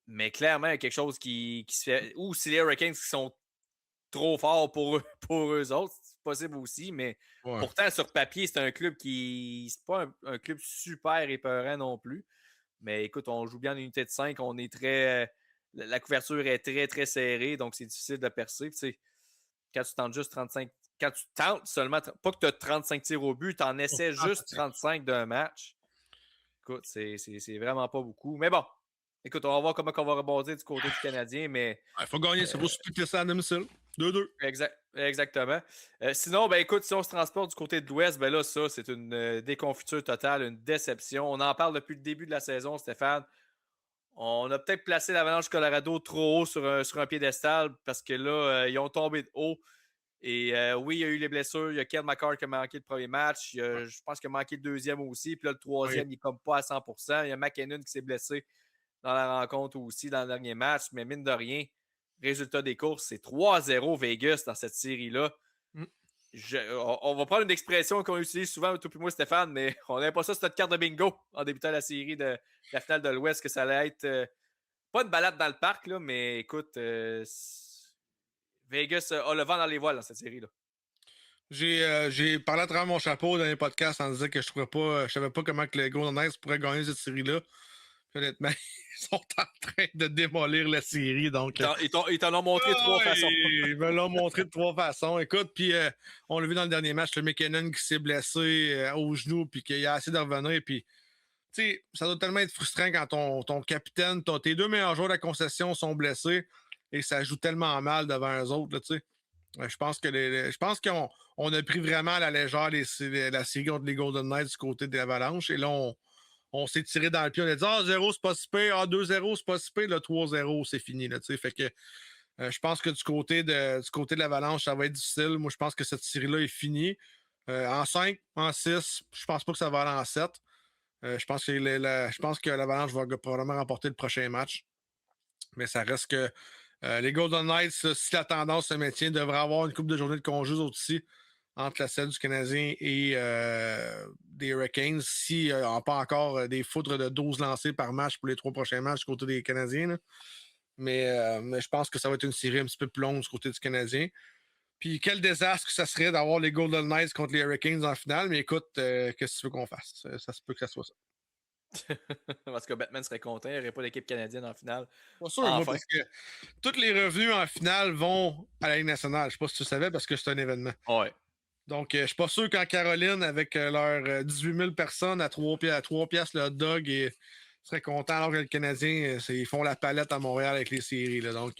mais clairement, il y a quelque chose qui se fait. Ou si les Hurricanes qui sont trop forts pour eux autres, c'est possible aussi, mais pourtant, sur papier, c'est un club qui. C'est pas un club super épeurant non plus. Mais écoute, on joue bien en unité de 5. On est très. La couverture est très, très serrée, donc c'est difficile de percer. Puis, quand tu tentes juste 35. Quand tu tentes seulement. Pas que tu as 35 tirs au but, tu en essaies juste 35 d'un match. Écoute, c'est vraiment pas beaucoup. Mais bon, écoute, on va voir comment on va rebondir du côté du Canadien, mais. Il faut gagner, ça vaut splitter ça à domicile. 2-2. Exactement. Sinon, ben écoute, si on se transporte du côté de l'Ouest, ben là, ça, c'est une déconfiture totale, une déception. On en parle depuis le début de la saison, Stéphane. On a peut-être placé l'Avalanche Colorado trop haut sur un piédestal parce que là, ils ont tombé de haut. Et oui, il y a eu les blessures. Il y a Ken McCart qui a manqué le premier match. Je pense qu'il a manqué le deuxième aussi. Puis là, le troisième, il n'est comme pas à 100%. Il y a McKinnon qui s'est blessé dans la rencontre aussi dans le dernier match. Mais mine de rien, résultat des courses, c'est 3-0 Vegas dans cette série-là. On va prendre une expression qu'on utilise souvent, tout puis moi, Stéphane, mais on n'avait pas ça sur notre carte de bingo en débutant la série de la finale de l'Ouest, que ça allait être pas une balade dans le parc, là, mais écoute, Vegas a le vent dans les voiles dans cette série-là. J'ai parlé à travers mon chapeau dans les podcasts en disant que je savais pas comment que les Golden Knights pourraient gagner cette série-là. honnêtement, ils sont en train de démolir la série. Donc, ils t'en ont montré de 3 façons. Ils me l'ont montré de 3 façons. Écoute, puis on l'a vu dans le dernier match, le McKinnon qui s'est blessé au genou, puis qu'il a essayé de revenir. Puis, tu sais, ça doit tellement être frustrant quand ton capitaine, tes 2 meilleurs joueurs de la concession sont blessés et ça joue tellement mal devant eux autres, tu sais. Je pense qu'on a pris vraiment à la légère la série contre les Golden Knights du côté de l'Avalanche. Et là, on s'est tiré dans le pied. On a dit 0, c'est pas si pire. 2-0, c'est pas si pire. Le 3-0, c'est fini. Là, fait que je pense que du côté de l'Avalanche, ça va être difficile. Moi, je pense que cette série-là est finie. En 5, en 6, je pense pas que ça va aller en 7. Je pense que l'Avalanche va probablement remporter le prochain match. Mais ça reste que les Golden Knights, si la tendance se maintient, devraient avoir une couple de journées de congés aussi entre la celle du Canadien et des Hurricanes, si on n'a pas encore des foudres de 12 lancés par match pour les 3 prochains matchs du côté des Canadiens. Là. Mais je pense que ça va être une série un petit peu plus longue du côté du Canadien. Puis quel désastre que ça serait d'avoir les Golden Knights contre les Hurricanes en finale. Mais écoute, qu'est-ce que tu veux qu'on fasse? Ça se peut que ça soit ça. Parce que Batman serait content, il n'y aurait pas d'équipe canadienne en finale. Pas sûr, moi, parce que tous les revenus en finale vont à la Ligue nationale. Je ne sais pas si tu savais, parce que c'est un événement. Ouais. Donc, je ne suis pas sûr qu'en Caroline, avec leurs 18 000 personnes à 3 piastres le hot dog, ils seraient contents, alors que le Canadien, ils font la palette à Montréal avec les séries. Là. Donc,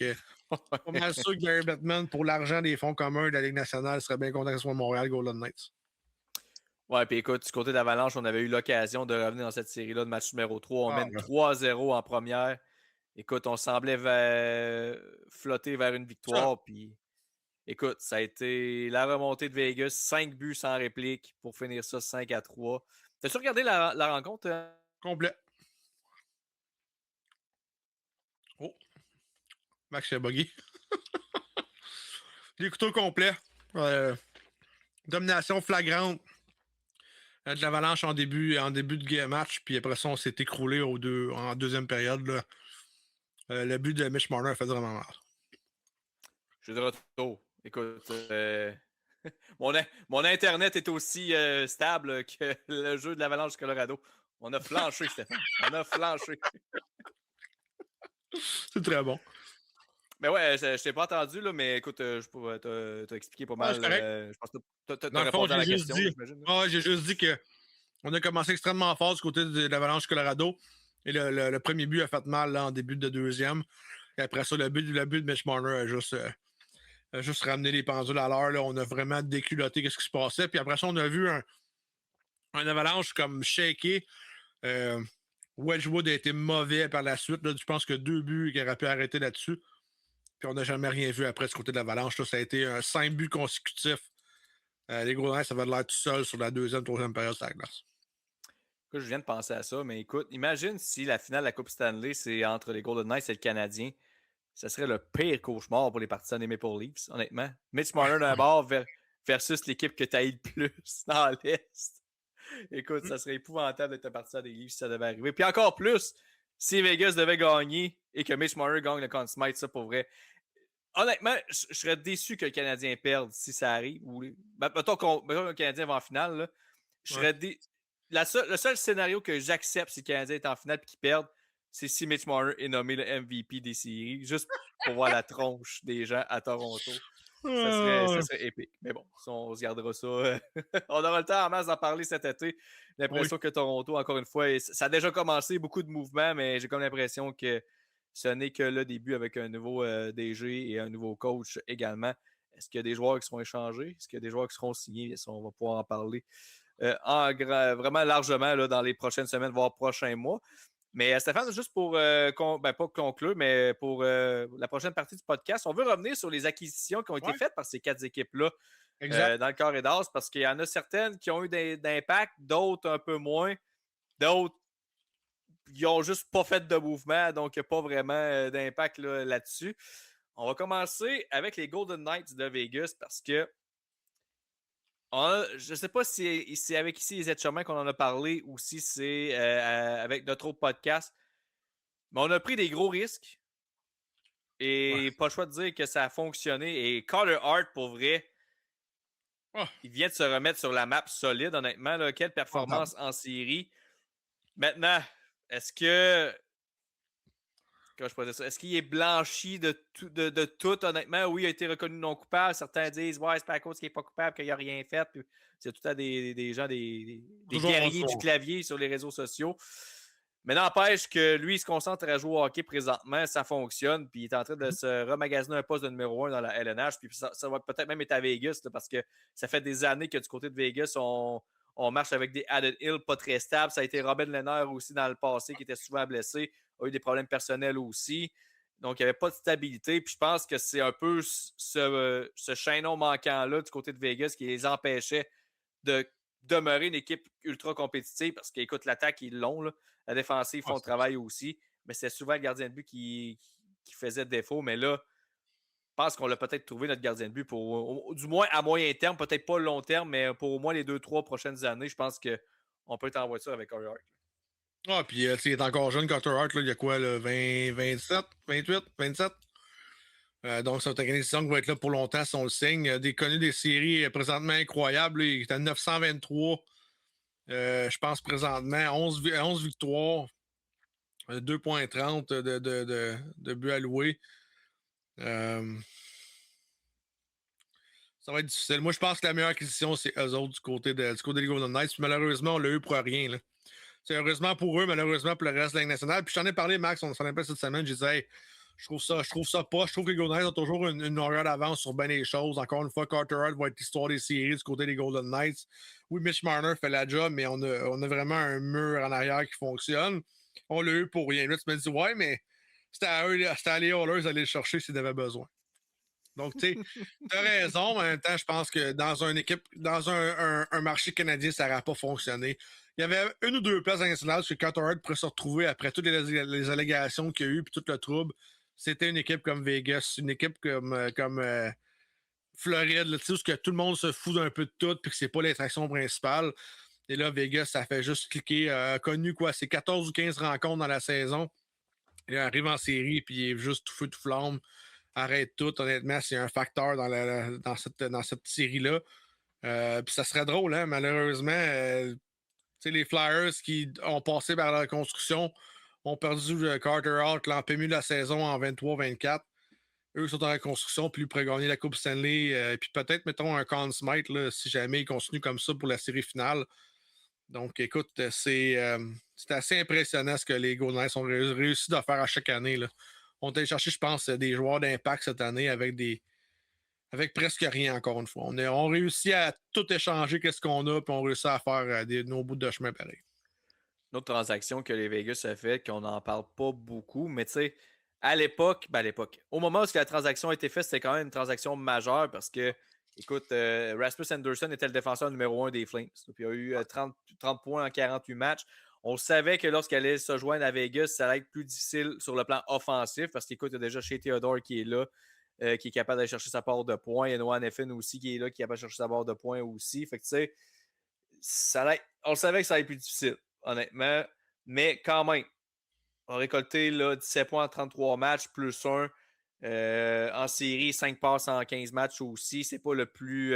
pas mal sûr que Gary Bettman, pour l'argent des fonds communs de la Ligue nationale, serait bien content que ce soit Montréal Golden Knights. Ouais, puis écoute, du côté d'Avalanche, on avait eu l'occasion de revenir dans cette série-là de match numéro 3. On mène 3-0 en première. Écoute, on semblait flotter vers une victoire. Puis, écoute, ça a été la remontée de Vegas. 5 buts sans réplique pour finir ça 5-3. T'as-tu regardé la rencontre? Complet. Oh. Max est buggy. Les couteaux complets. Domination flagrante de l'Avalanche en début de match, puis après ça, on s'est écroulé en deuxième période. Là. Le but de Mitch Marner a fait vraiment mal. Je suis de retour. Écoute, mon Internet est aussi stable que le jeu de l'Avalanche du Colorado. On a flanché, Stéphane. On a flanché. C'est très bon. Mais ouais, je t'ai pas entendu, là, mais écoute, t'as expliqué pas mal. Je pense que t'as répondu à la question, j'imagine. J'ai juste dit qu'on a commencé extrêmement fort du côté de l'Avalanche Colorado. Et le premier but a fait mal là, en début de deuxième. Et après ça, le but de Mitch Marner a juste ramené les pendules à l'heure. On a vraiment déculotté ce qui se passait. Puis après ça, on a vu un Avalanche comme shaké. Wedgwood a été mauvais par la suite. Là, je pense que 2 buts qu'il aurait pu arrêter là-dessus. Puis on n'a jamais rien vu après du côté de l'Avalanche. Là, ça a été un 5 buts consécutifs. Les Golden Knights, ça va de l'air tout seul sur la deuxième, troisième période de la glace. Écoute, je viens de penser à ça, mais écoute, imagine si la finale de la Coupe Stanley, c'est entre les Golden Knights et le Canadien. Ça serait le pire cauchemar pour les partisans des Maple Leafs, honnêtement. Mitch Marner d'un bord versus l'équipe que tu as eu le plus dans l'Est. Écoute, ça serait épouvantable d'être un partisan des Leafs si ça devait arriver. Puis encore plus, si Vegas devait gagner et que Mitch Marner gagne le Conn Smythe, ça pour vrai. Honnêtement, je serais déçu que le Canadien perde si ça arrive. Mettons que le Canadien va en finale. Là, je serais le seul scénario que j'accepte si le Canadien est en finale et qu'il perde, c'est si Mitch Marner est nommé le MVP des séries, juste pour voir la tronche des gens à Toronto. Ça serait épique. Mais bon, on se gardera ça. On aura le temps en masse d'en parler cet été. J'ai l'impression que Toronto, encore une fois, ça a déjà commencé, beaucoup de mouvements, mais j'ai comme l'impression que ce n'est que le début avec un nouveau DG et un nouveau coach également. Est-ce qu'il y a des joueurs qui seront échangés? Est-ce qu'il y a des joueurs qui seront signés? On va pouvoir en parler vraiment largement là, dans les prochaines semaines, voire prochains mois. Mais Stéphane, juste pour, pas conclure, mais pour la prochaine partie du podcast, on veut revenir sur les acquisitions qui ont été faites par ces 4 équipes-là dans le carré d'as, parce qu'il y en a certaines qui ont eu d'impact, d'autres un peu moins, d'autres qui n'ont juste pas fait de mouvement, donc il n'y a pas vraiment d'impact là-dessus. On va commencer avec les Golden Knights de Vegas parce que je ne sais pas si c'est avec ici les êtres qu'on en a parlé ou si c'est avec notre autre podcast, mais on a pris des gros risques et pas le choix de dire que ça a fonctionné. Et Carter Hart, pour vrai, il vient de se remettre sur la map solide, honnêtement. Là. Quelle performance en série. Maintenant, est-ce que Comment je pourrais dire ça? Est-ce qu'il est blanchi de tout, honnêtement? Oui, il a été reconnu non coupable. Certains disent, ouais, c'est pas à cause qu'il n'est pas coupable, qu'il n'a rien fait. Puis c'est tout à des gens, des guerriers du clavier sur les réseaux sociaux. Mais n'empêche que lui, il se concentre à jouer au hockey présentement, ça fonctionne, puis il est en train de se remagasiner un poste de numéro 1 dans la LNH, puis ça va peut-être même être à Vegas, là, parce que ça fait des années que du côté de Vegas, on marche avec des Adam Hill pas très stables. Ça a été Robin Lehner aussi dans le passé, qui était souvent blessé, a eu des problèmes personnels aussi. Donc, il n'y avait pas de stabilité. Puis je pense que c'est un peu ce chaînon manquant-là du côté de Vegas qui les empêchait de demeurer une équipe ultra compétitive parce qu'écoute, l'attaque, ils l'ont. Là. La défensive, font le travail aussi. Mais c'est souvent le gardien de but qui faisait défaut. Mais là, je pense qu'on l'a peut-être trouvé, notre gardien de but, pour du moins à moyen terme, peut-être pas long terme, mais pour au moins les 2-3 prochaines années, je pense qu'on peut être en voiture avec Carter Hart. Ah, puis il est encore jeune, Carter Hart, là, il y a quoi, là, 20, 27, 28, 27? Donc, c'est une organisation qui va être là pour longtemps si on le signe. Il a connu des séries présentement incroyables. Là, il est à 923. Je pense présentement 11 victoires, 2,30 de buts alloués. Ça va être difficile. Moi, je pense que la meilleure acquisition, c'est eux autres du côté des Golden Knights. Puis malheureusement, on l'a eu pour rien. Là. C'est heureusement pour eux, malheureusement pour le reste de la Ligue nationale. Puis je t'en ai parlé, Max, on s'en est parlé cette semaine. Je disais, hey, je trouve ça pas. Je trouve que les Golden Knights ont toujours une longueur d'avance sur bien des choses. Encore une fois, Carter Hart va être l'histoire des séries du côté des Golden Knights. Oui, Mitch Marner fait la job, mais on a vraiment un mur en arrière qui fonctionne. On l'a eu pour rien. Là, tu me dis, ouais, mais c'était à les Oilers d'aller le chercher s'ils avaient besoin. Donc, tu sais, tu as raison, mais en même temps, je pense que dans une équipe, dans un marché canadien, ça n'aurait pas fonctionné. Il y avait une ou deux places nationales que Carter Hart pourrait se retrouver après toutes les allégations qu'il y a eu et tout le trouble. C'était une équipe comme Vegas, une équipe comme Floride, là, tu sais, où que tout le monde se fout d'un peu de tout puis que c'est pas l'attraction principale. Et là, Vegas, ça fait juste cliquer. Connu quoi, c'est 14 ou 15 rencontres dans la saison. Il arrive en série puis il est juste tout feu de flamme. Arrête tout, honnêtement, c'est un facteur dans cette série-là. Puis ça serait drôle, hein, malheureusement. Les Flyers qui ont passé par la reconstruction ont perdu Carter Hart en PMU de la saison en 23-24. Eux sont en reconstruction, puis ils pourraient gagner la Coupe Stanley. Puis peut-être, mettons, un Conn Smythe, là, si jamais ils continuent comme ça pour la série finale. Donc, écoute, c'est assez impressionnant ce que les Golden Knights ont réussi à faire à chaque année. Là. On a cherché, je pense, des joueurs d'impact cette année avec presque rien, encore une fois. On réussit à tout échanger, qu'est-ce qu'on a, puis on réussit à faire nos bouts de chemin pareil. Une autre transaction que les Vegas a faite, qu'on n'en parle pas beaucoup, mais tu sais, à l'époque, au moment où la transaction a été faite, c'était quand même une transaction majeure parce que, écoute, Rasmus Anderson était le défenseur numéro 1 des Flames. Puis il a eu 30 points en 48 matchs. On savait que lorsqu'elle allait se joindre à Vegas, ça allait être plus difficile sur le plan offensif parce qu'écoute, il y a déjà Shea Theodore qui est là, qui est capable d'aller chercher sa part de points. Il y a Noah Neffin aussi qui est là, qui est capable de chercher sa part de points aussi. Fait que tu sais, on savait que ça allait être plus difficile, honnêtement. Mais quand même, on a récolté là, 17 points en 33 matchs, plus 1. En série, 5 passes en 15 matchs aussi. C'est pas le plus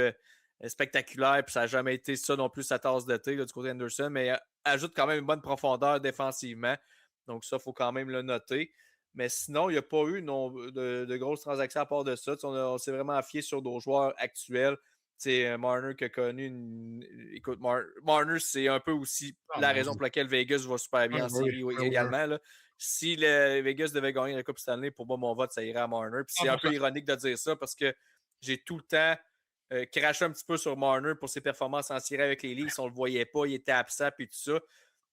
spectaculaire, puis ça n'a jamais été ça non plus sa tasse de thé là, du côté d'Anderson, mais ajoute quand même une bonne profondeur défensivement. Donc ça, il faut quand même le noter. Mais sinon, il n'y a pas eu de grosses transactions à part de ça. On s'est vraiment fié sur nos joueurs actuels. C'est Marner qui a connu Écoute, Marner, c'est un peu aussi la raison pour laquelle Vegas va super bien en série également. Là. Si Vegas devait gagner la Coupe Stanley, pour moi, mon vote, ça irait à Marner. Puis c'est un peu ironique de dire ça parce que j'ai tout le temps craché un petit peu sur Marner pour ses performances en série avec les Leafs. On ne le voyait pas, il était absent et tout ça.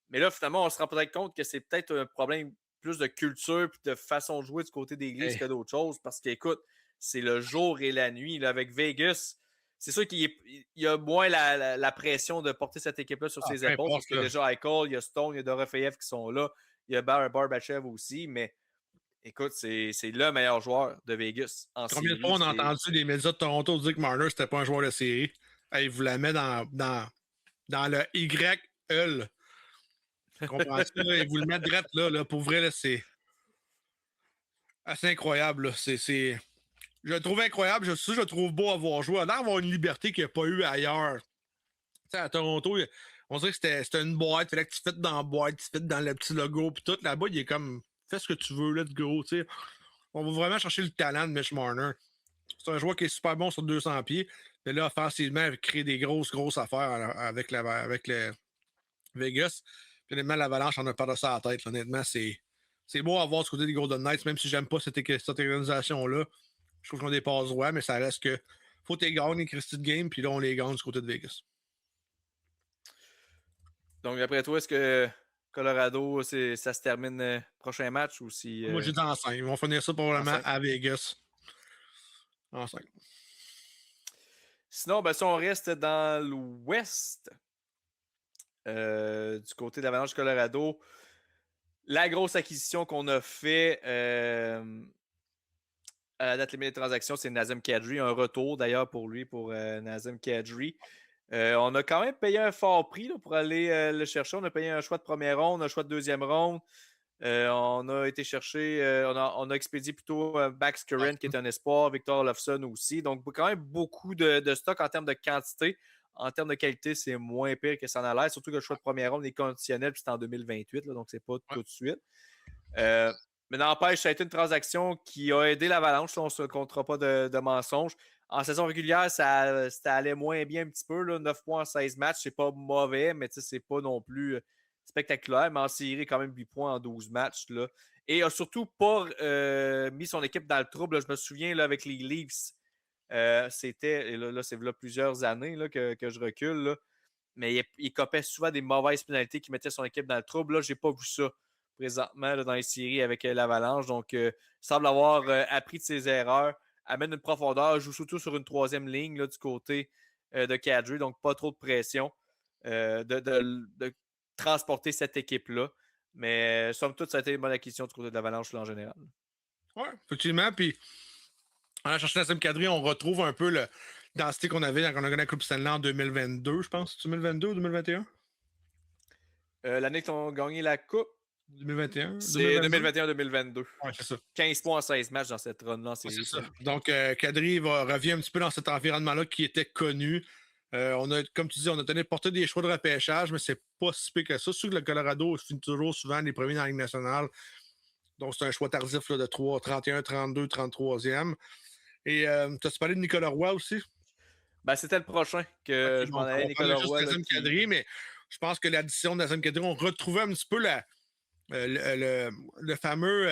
Mais là, finalement, on se rend peut-être compte que c'est peut-être un problème plus de culture et de façon de jouer du côté des Leafs que d'autres choses. Parce qu'écoute, c'est le jour et la nuit. Là, avec Vegas, c'est sûr qu'il y a moins la pression de porter cette équipe-là sur ses épaules. Parce qu'il y a déjà Eichel, il y a Stone, il y a Dorofeyev qui sont là. Il y a Barbachev aussi. Mais écoute, c'est le meilleur joueur de Vegas en série. Combien de fois on a entendu les médias de Toronto dire que Marner, c'était pas un joueur de série? Il vous la met dans le YL. Tu comprends ça? Il vous le met direct là. Pour vrai, là, c'est assez incroyable. Là. Je le trouve incroyable. Je le trouve beau à voir jouer. Là, avoir une liberté qu'il n'y a pas eu ailleurs. Tu sais, à Toronto, on dirait que c'était une boîte. Il fallait que tu fites dans la boîte, tu fites dans le petit logo. Puis tout, là-bas, il est comme fais ce que tu veux, let's go. T'sais. On va vraiment chercher le talent de Mitch Marner. C'est un joueur qui est super bon sur 200 pieds. Mais là, offensivement, il crée des grosses affaires avec le Vegas. Puis honnêtement, l'Avalanche en a pas de ça à la tête. Honnêtement, c'est beau à voir du côté des Golden Knights, même si j'aime pas cette organisation-là. Je trouve qu'on dépasse droit, mais ça reste que faut que tu gagnes les Christy de game, puis là, on les gagne du côté de Vegas. Donc, après toi, est-ce que Colorado, ça se termine prochain match ou si. Moi, j'ai dit en 5. Ils vont finir ça probablement à Vegas. En 5. Sinon, ben, si on reste dans l'Ouest, du côté de l'Avalanche Colorado, la grosse acquisition qu'on a fait à la date limite des transactions, c'est Nazem Kadri. Un retour d'ailleurs pour lui, pour Nazem Kadri. On a quand même payé un fort prix là, pour aller le chercher. On a payé un choix de première ronde, un choix de deuxième ronde. On a été chercher, on a expédié plutôt Max Curran qui est un espoir, Victor Olofsson aussi. Donc, quand même beaucoup de stock en termes de quantité. En termes de qualité, c'est moins pire que ça en a l'air. Surtout que le choix de première ronde est conditionnel, puis c'est en 2028, là, donc c'est pas tout de suite. Mais n'empêche, ça a été une transaction qui a aidé l'Avalanche. On ne se comptera pas de mensonges. En saison régulière, ça allait moins bien un petit peu. Là, 9 points en 16 matchs, c'est pas mauvais, mais c'est pas non plus spectaculaire. Mais en série, quand même 8 points en 12 matchs. Là. Et a surtout pas mis son équipe dans le trouble. Là. Je me souviens là, avec les Leafs, c'était, et là c'est là plusieurs années là, que je recule, là, mais il copait souvent des mauvaises pénalités qui mettaient son équipe dans le trouble. Là, j'ai pas vu ça présentement là, dans les séries avec l'Avalanche. Donc, il semble avoir appris de ses erreurs, amène une profondeur, joue surtout sur une troisième ligne là, du côté de Kadri, donc pas trop de pression de transporter cette équipe-là. Mais somme toute, ça a été une bonne acquisition du côté de l'Avalanche là, en général. Oui, effectivement. Puis, en allant chercher Nazem Kadri, on retrouve un peu l'identité qu'on avait quand on a gagné la Coupe Stanley en 2022, je pense. 2022 ou 2021? L'année qu'ils ont gagné la Coupe, 2021? C'est 2021-2022. Ouais, c'est ça. 15 points en 16 matchs dans cette run-là. Ouais, c'est ça. Donc, Kadri revient un petit peu dans cet environnement-là qui était connu. On a, comme tu dis, on a donné porter des choix de repêchage, mais c'est pas si pire que ça. Surtout que le Colorado finit toujours souvent les premiers dans la Ligue nationale. Donc, c'est un choix tardif là, de 3, 31, 32, 33e. Et tu as parlé de Nicolas Roy aussi? Ben, c'était le prochain que je m'en allais, Nicolas Roy. Nazem Kadri, mais je pense que l'addition de Nazem Kadri, on retrouvait un petit peu le fameux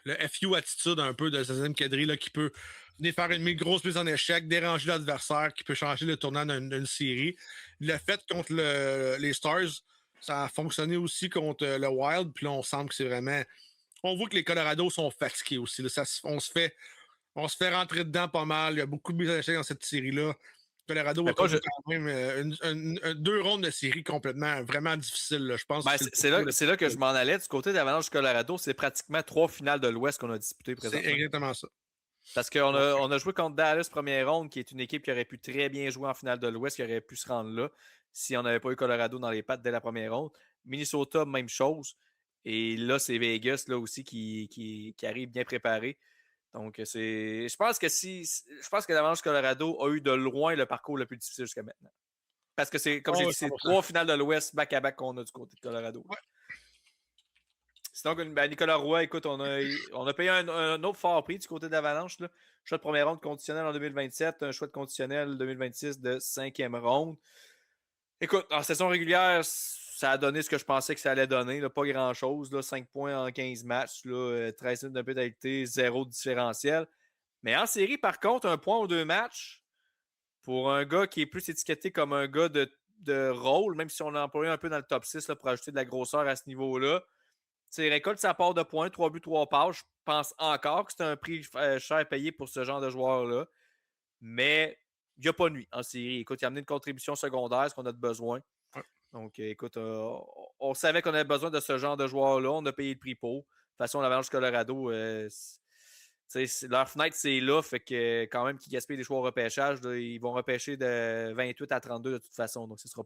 le FU attitude un peu de Nazem Kadri là, qui peut venir faire une grosse mise en échec, déranger l'adversaire, qui peut changer le tournant d'une série. Le fait contre les Stars, ça a fonctionné aussi contre le Wild, puis là, on semble que c'est vraiment... On voit que les Colorado sont fatigués aussi. Là. On se fait rentrer dedans pas mal. Il y a beaucoup de mises en échec dans cette série-là. Colorado a quand même 2 rondes de série complètement vraiment difficiles. Là. Je pense ben, c'est là que je m'en allais. Du côté de l'Avalanche du Colorado, c'est pratiquement 3 finales de l'Ouest qu'on a disputées présentement. C'est exactement ça. Parce qu'on a joué contre Dallas première ronde, qui est une équipe qui aurait pu très bien jouer en finale de l'Ouest, qui aurait pu se rendre là si on n'avait pas eu Colorado dans les pattes dès la première ronde. Minnesota, même chose. Et là, c'est Vegas là aussi qui arrive bien préparé. Donc, je pense que l'Avalanche Colorado a eu de loin le parcours le plus difficile jusqu'à maintenant. Parce que c'est, comme j'ai dit, c'est 3 finales de l'Ouest back-à-back qu'on a du côté de Colorado. Ouais. Sinon, ben, Nicolas Roy, écoute, on a payé un autre fort prix du côté de l'Avalanche. Là. Choix de première ronde conditionnel en 2027, un choix de conditionnel 2026 de 5e ronde. Écoute, en saison régulière, ça a donné ce que je pensais que ça allait donner. Là, pas grand-chose. Là, 5 points en 15 matchs, là, 13 minutes de pénalité, 0 de différentiel. Mais en série, par contre, 1 point ou 2 matchs, pour un gars qui est plus étiqueté comme un gars de rôle, même si on l'a employé un peu dans le top 6 là, pour ajouter de la grosseur à ce niveau-là, récolte sa part de points, 3 buts, 3 passes. Je pense encore que c'est un prix cher payé pour ce genre de joueur-là. Mais il n'y a pas nuit en série. Écoute, il a amené une contribution secondaire, ce qu'on a de besoin. Ouais. Donc, écoute, on savait qu'on avait besoin de ce genre de joueur-là. On a payé le prix pour. De toute façon, l'Avalanche Colorado, leur fenêtre, c'est là. Fait que quand même qu'ils gaspillent des choix au repêchage, là, ils vont repêcher de 28 à 32 de toute façon. Donc, ce ne sera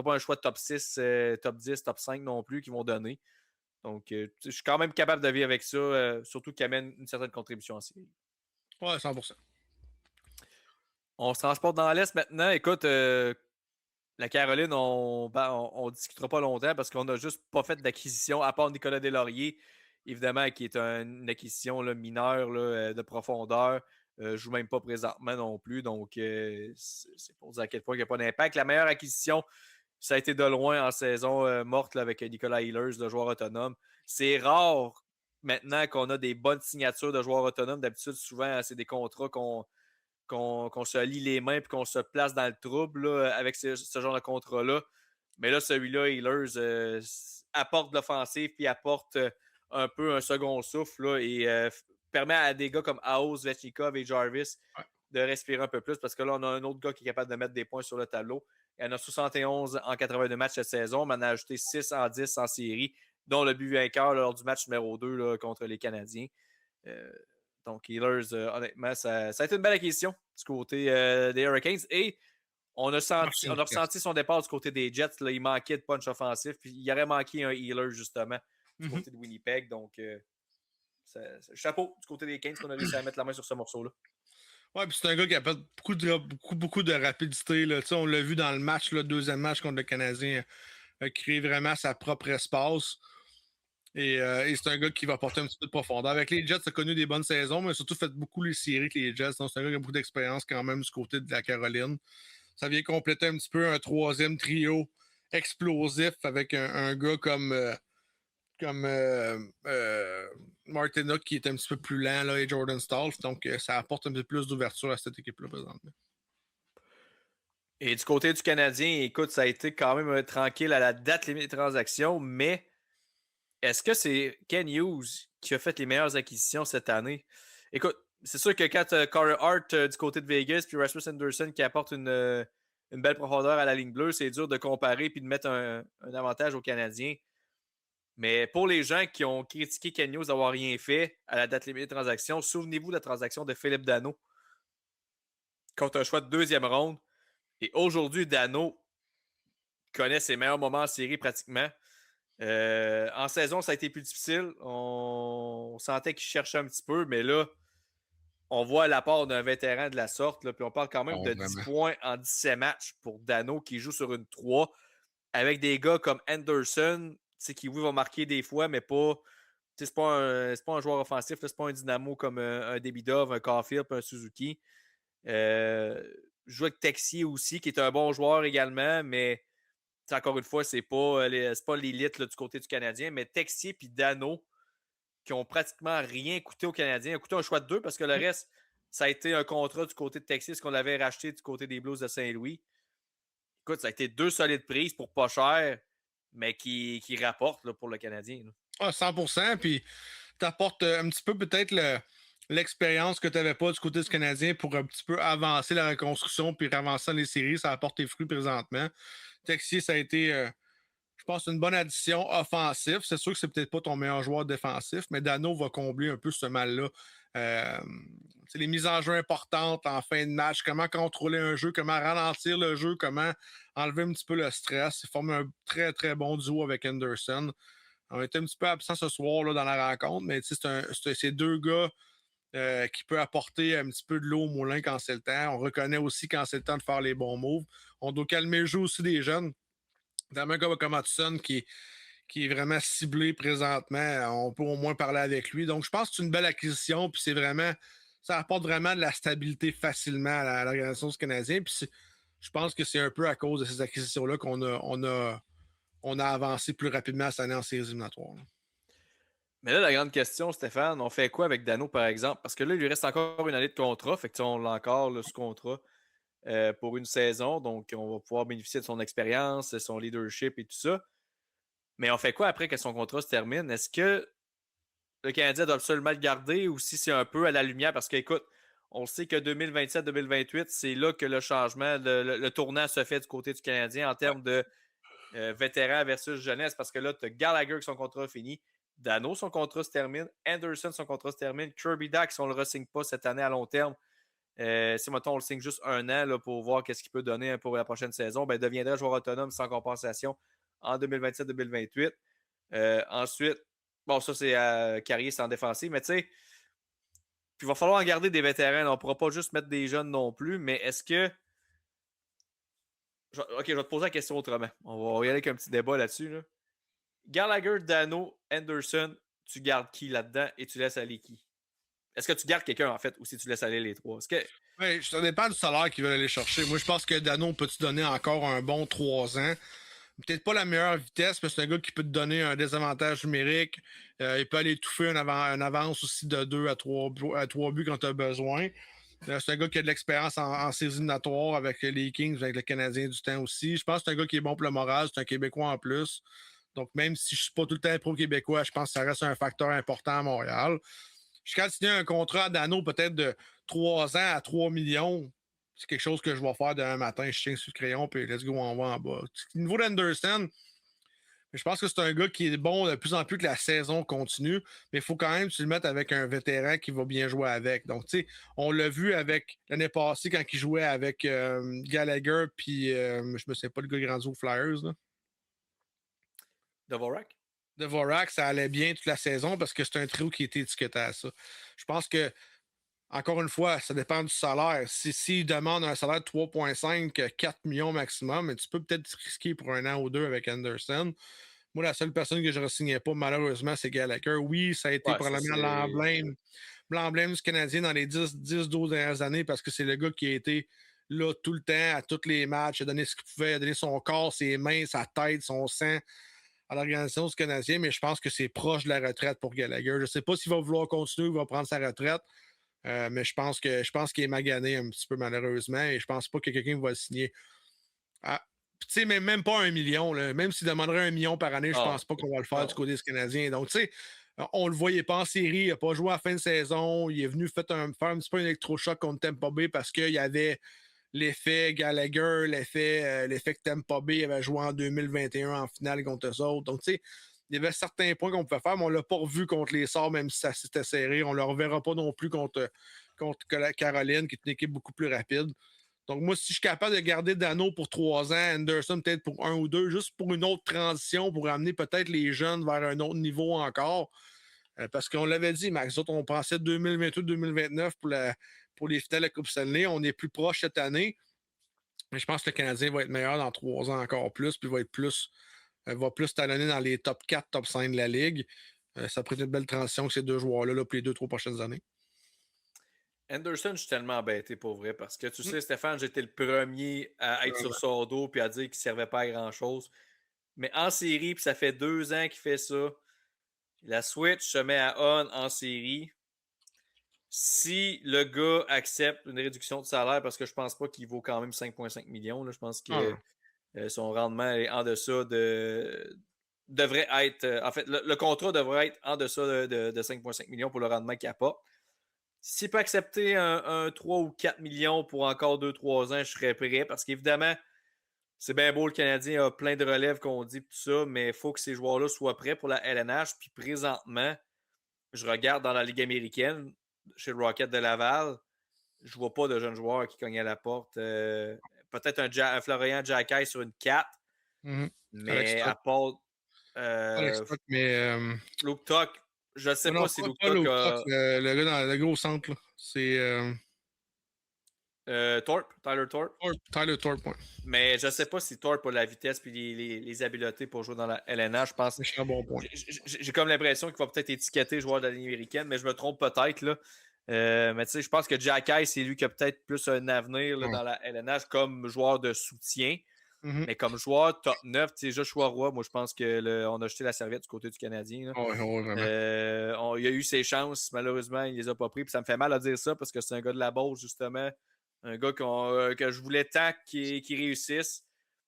pas un choix de top 6, top 10, top 5 non plus qu'ils vont donner. Donc, je suis quand même capable de vivre avec ça, surtout qu'ils amènent une certaine contribution en série. Ouais, 100%. On se transporte dans l'Est maintenant. Écoute, La Caroline, on discutera pas longtemps parce qu'on n'a juste pas fait d'acquisition, à part Nicolas Deslauriers, évidemment, qui est une acquisition là, mineure là, de profondeur. Joue même pas présentement non plus. Donc, c'est pour dire à quel point il n'y a pas d'impact. La meilleure acquisition, ça a été de loin en saison morte là, avec Nicolas Ehlers, le joueur autonome. C'est rare maintenant qu'on a des bonnes signatures de joueurs autonomes. D'habitude, souvent, c'est des contrats qu'on se lie les mains et qu'on se place dans le trouble là, avec ce genre de contrat-là. Mais là, celui-là, Ehlers apporte de l'offensive puis apporte un peu un second souffle là, et permet à des gars comme Aos, Vetchnikov et Jarvis de respirer un peu plus parce que là, on a un autre gars qui est capable de mettre des points sur le tableau. Il y en a 71 en 82 matchs cette saison, mais on a ajouté 6 en 10 en série, dont le but vainqueur lors du match numéro 2 là, contre les Canadiens. Euh, donc, Ehlers, honnêtement, ça a été une belle acquisition du côté des Hurricanes. Et on a ressenti son départ du côté des Jets. Là, il manquait de punch offensif. Puis il aurait manqué un Ehlers, justement, du côté de Winnipeg. Donc, chapeau du côté des Canes qu'on a réussi à mettre la main sur ce morceau-là. Ouais, puis c'est un gars qui a fait beaucoup de rapidité. Là. On l'a vu dans le match, le deuxième match contre le Canadien, a créé vraiment sa propre espace. Et c'est un gars qui va apporter un petit peu de profondeur. Avec les Jets, il a connu des bonnes saisons, mais surtout fait beaucoup les séries avec les Jets. Donc, c'est un gars qui a beaucoup d'expérience quand même du côté de la Caroline. Ça vient compléter un petit peu un troisième trio explosif avec un gars comme Martinook qui est un petit peu plus lent là, et Jordan Stahl. Donc, ça apporte un peu plus d'ouverture à cette équipe-là présentement. Et du côté du Canadien, écoute, ça a été quand même tranquille à la date limite des transactions, mais est-ce que c'est Ken Hughes qui a fait les meilleures acquisitions cette année? Écoute, c'est sûr que quand Carter Hart du côté de Vegas puis Rasmus Anderson qui apporte une belle profondeur à la ligne bleue, c'est dur de comparer puis de mettre un avantage aux Canadiens. Mais pour les gens qui ont critiqué Ken Hughes d'avoir rien fait à la date limite des transactions, souvenez-vous de la transaction de Philippe Danault contre un choix de deuxième ronde. Et aujourd'hui, Danault connaît ses meilleurs moments en série pratiquement. En saison, ça a été plus difficile. On sentait qu'il cherchait un petit peu, mais là, on voit l'apport d'un vétéran de la sorte. Là, puis on parle quand même de 10 points en 17 matchs pour Danault qui joue sur une 3 avec des gars comme Anderson, qui oui, va marquer des fois, mais pas. C'est pas un joueur offensif, c'est pas un dynamo comme un Debidov, un Caulfield, un Suzuki. Joue avec Texier aussi, qui est un bon joueur également, mais encore une fois, c'est pas l'élite du côté du Canadien, mais Texier et Danault, qui ont pratiquement rien coûté aux Canadiens, ont coûté un choix de 2 parce que le reste, ça a été un contrat du côté de Texier, ce qu'on avait racheté du côté des Blues de Saint-Louis. Écoute, ça a été 2 solides prises pour pas cher, mais qui rapportent là, pour le Canadien. Là. Ah, 100%, puis t'apportes un petit peu peut-être l'expérience que tu n'avais pas du côté du Canadien pour un petit peu avancer la reconstruction puis avancer les séries. Ça apporte tes fruits présentement. Texier, ça a été, je pense, une bonne addition offensive. C'est sûr que c'est peut-être pas ton meilleur joueur défensif, mais Danault va combler un peu ce mal-là. C'est les mises en jeu importantes en fin de match, comment contrôler un jeu, comment ralentir le jeu, comment enlever un petit peu le stress. Il forme un très, très bon duo avec Anderson. On était un petit peu absent ce soir là, dans la rencontre, mais c'est deux gars qui peuvent apporter un petit peu de l'eau au moulin quand c'est le temps. On reconnaît aussi quand c'est le temps de faire les bons moves. On doit calmer le jeu aussi des jeunes. Dans un gars comme Hudson qui est vraiment ciblé présentement, on peut au moins parler avec lui. Donc, je pense que c'est une belle acquisition, puis ça apporte vraiment de la stabilité facilement à l'organisation du Canadien. Puis je pense que c'est un peu à cause de ces acquisitions-là qu'on a avancé plus rapidement cette année en séries éliminatoires. Mais là, la grande question, Stéphane, on fait quoi avec Danault, par exemple? Parce que là, il lui reste encore une année de contrat. Fait que on l'a encore, là, ce contrat, pour une saison. Donc, on va pouvoir bénéficier de son expérience, son leadership et tout ça. Mais on fait quoi après que son contrat se termine? Est-ce que le Canadien doit absolument le garder ou si c'est un peu à la lumière? Parce qu'écoute, on sait que 2027-2028, c'est là que le changement, le tournant se fait du côté du Canadien en termes de vétéran versus jeunesse. Parce que là, tu as Gallagher qui son contrat fini. Danault, son contrat se termine. Anderson, son contrat se termine. Kirby Dax, on ne le re-signe pas cette année à long terme. Si, mettons, on le signe juste un an là, pour voir qu'est-ce qu'il peut donner pour la prochaine saison, ben, deviendrait joueur autonome sans compensation en 2027-2028. Ensuite, bon, ça, c'est Carrier sans défensif, mais tu sais, il va falloir en garder des vétérans. On ne pourra pas juste mettre des jeunes non plus, mais est-ce que OK, je vais te poser la question autrement. On va y aller avec un petit débat là-dessus. Là. Gallagher, Dano, Anderson, tu gardes qui là-dedans et tu laisses aller qui? Est-ce que tu gardes quelqu'un, en fait, ou si tu laisses aller les trois? Ouais, ça dépend du salaire qu'ils veulent aller chercher. Moi, je pense que Dano peut te donner encore un bon 3 ans. Peut-être pas la meilleure vitesse, mais c'est un gars qui peut te donner un désavantage numérique. Il peut aller étouffer une avance aussi de 2 à 3 buts quand tu as besoin. C'est un gars qui a de l'expérience en séries éliminatoires avec les Kings, avec le Canadien du temps aussi. Je pense que c'est un gars qui est bon pour le moral. C'est un Québécois en plus. Donc, même si je ne suis pas tout le temps pro-québécois, je pense que ça reste un facteur important à Montréal. Je continue un contrat à Dano peut-être de 3 ans à 3 millions. C'est quelque chose que je vais faire demain matin. Je tiens sur le crayon, puis let's go, on va en bas. Au niveau d'Anderson, je pense que c'est un gars qui est bon de plus en plus que la saison continue, mais il faut quand même que tu le mettes avec un vétéran qui va bien jouer avec. Donc, tu sais, on l'a vu avec l'année passée quand il jouait avec Gallagher, puis je me sais pas le gars grandi aux Flyers. Là. Dvorak? Dvorak, ça allait bien toute la saison parce que c'est un trio qui était étiqueté à ça. Je pense que encore une fois, ça dépend du salaire. S'il demande un salaire de 3,5, 4 millions maximum, mais tu peux peut-être risquer pour un an ou deux avec Anderson. Moi, la seule personne que je ne re-signais pas, malheureusement, c'est Gallagher. Oui, ça a été probablement l'emblème du Canadien dans les 10-12 dernières années parce que c'est le gars qui a été là tout le temps, à tous les matchs, a donné ce qu'il pouvait, a donné son corps, ses mains, sa tête, son sang à l'organisation du Canadien, mais je pense que c'est proche de la retraite pour Gallagher. Je ne sais pas s'il va vouloir continuer ou il va prendre sa retraite. Mais je pense qu'il est magané un petit peu malheureusement et je pense pas que quelqu'un va le signer. Ah, tu sais, même pas 1 million. Là. Même s'il demanderait 1 million par année, je pense pas qu'on va le faire du côté des Canadiens. Donc, tu sais, on le voyait pas en série, il n'a pas joué à la fin de saison. Il est venu faire un petit peu un électrochoc contre Tampa Bay parce qu'il y avait l'effet Gallagher, l'effet que Tampa Bay avait joué en 2021 en finale contre eux autres. Donc, tu sais, il y avait certains points qu'on pouvait faire, mais on ne l'a pas revu contre les Sorts, même si ça s'était serré. On ne le reverra pas non plus contre Caroline, qui est une équipe beaucoup plus rapide. Donc, moi, si je suis capable de garder Dano pour 3 ans, Anderson peut-être pour 1 ou 2, juste pour une autre transition, pour amener peut-être les jeunes vers un autre niveau encore. Parce qu'on l'avait dit, Max, autres, on pensait 2028-2029 pour les finales de la Coupe Stanley. On est plus proche cette année. Mais je pense que le Canadien va être meilleur dans 3 ans encore plus, puis va plus talonner dans les top 4, top 5 de la Ligue. Ça pourrait être une belle transition que ces deux joueurs-là là, pour les 2-3 prochaines années. Anderson, je suis tellement embêté pour vrai parce que tu sais, Stéphane, j'étais le premier à être sur son dos puis à dire qu'il ne servait pas à grand-chose. Mais en série, puis ça fait 2 ans qu'il fait ça. La Switch se met à on en série. Si le gars accepte une réduction de salaire, parce que je pense pas qu'il vaut quand même 5,5 millions, là, je pense que son rendement est en deçà devrait être. En fait, le contrat devrait être en deçà de 5,5 millions pour le rendement qu'il apporte. S'il peut accepter un 3 ou 4 millions pour encore 2-3 ans, je serais prêt parce qu'évidemment, c'est bien beau, le Canadien a plein de relèves qu'on dit, tout ça, mais il faut que ces joueurs-là soient prêts pour la LNH. Puis présentement, je regarde dans la Ligue américaine, chez le Rocket de Laval, je vois pas de jeunes joueurs qui cognent à la porte. Peut-être un Florian Jacquet sur une 4, mais à part Luke Tuck, je ne sais pas si Luke Tuck a... le gars dans le gros centre, là. C'est Tyler Thorpe. Tyler Thorpe, ouais. Mais je ne sais pas si Thorpe a la vitesse et les habiletés pour jouer dans la LNH. Je pense. C'est un bon point. J'ai comme l'impression qu'il va peut-être étiqueter joueur de la Ligue américaine, mais je me trompe peut-être. Là. Mais tu sais, je pense que Jacquet, c'est lui qui a peut-être plus un avenir là, dans la LNH comme joueur de soutien. Mais comme joueur top 9, tu sais, Joshua Roy, moi je pense qu'on a jeté la serviette du côté du Canadien. Là. Il a eu ses chances, malheureusement, il les a pas pris. Puis ça me fait mal à dire ça parce que c'est un gars de la Beauce, justement. Un gars que je voulais tant qu'il réussisse.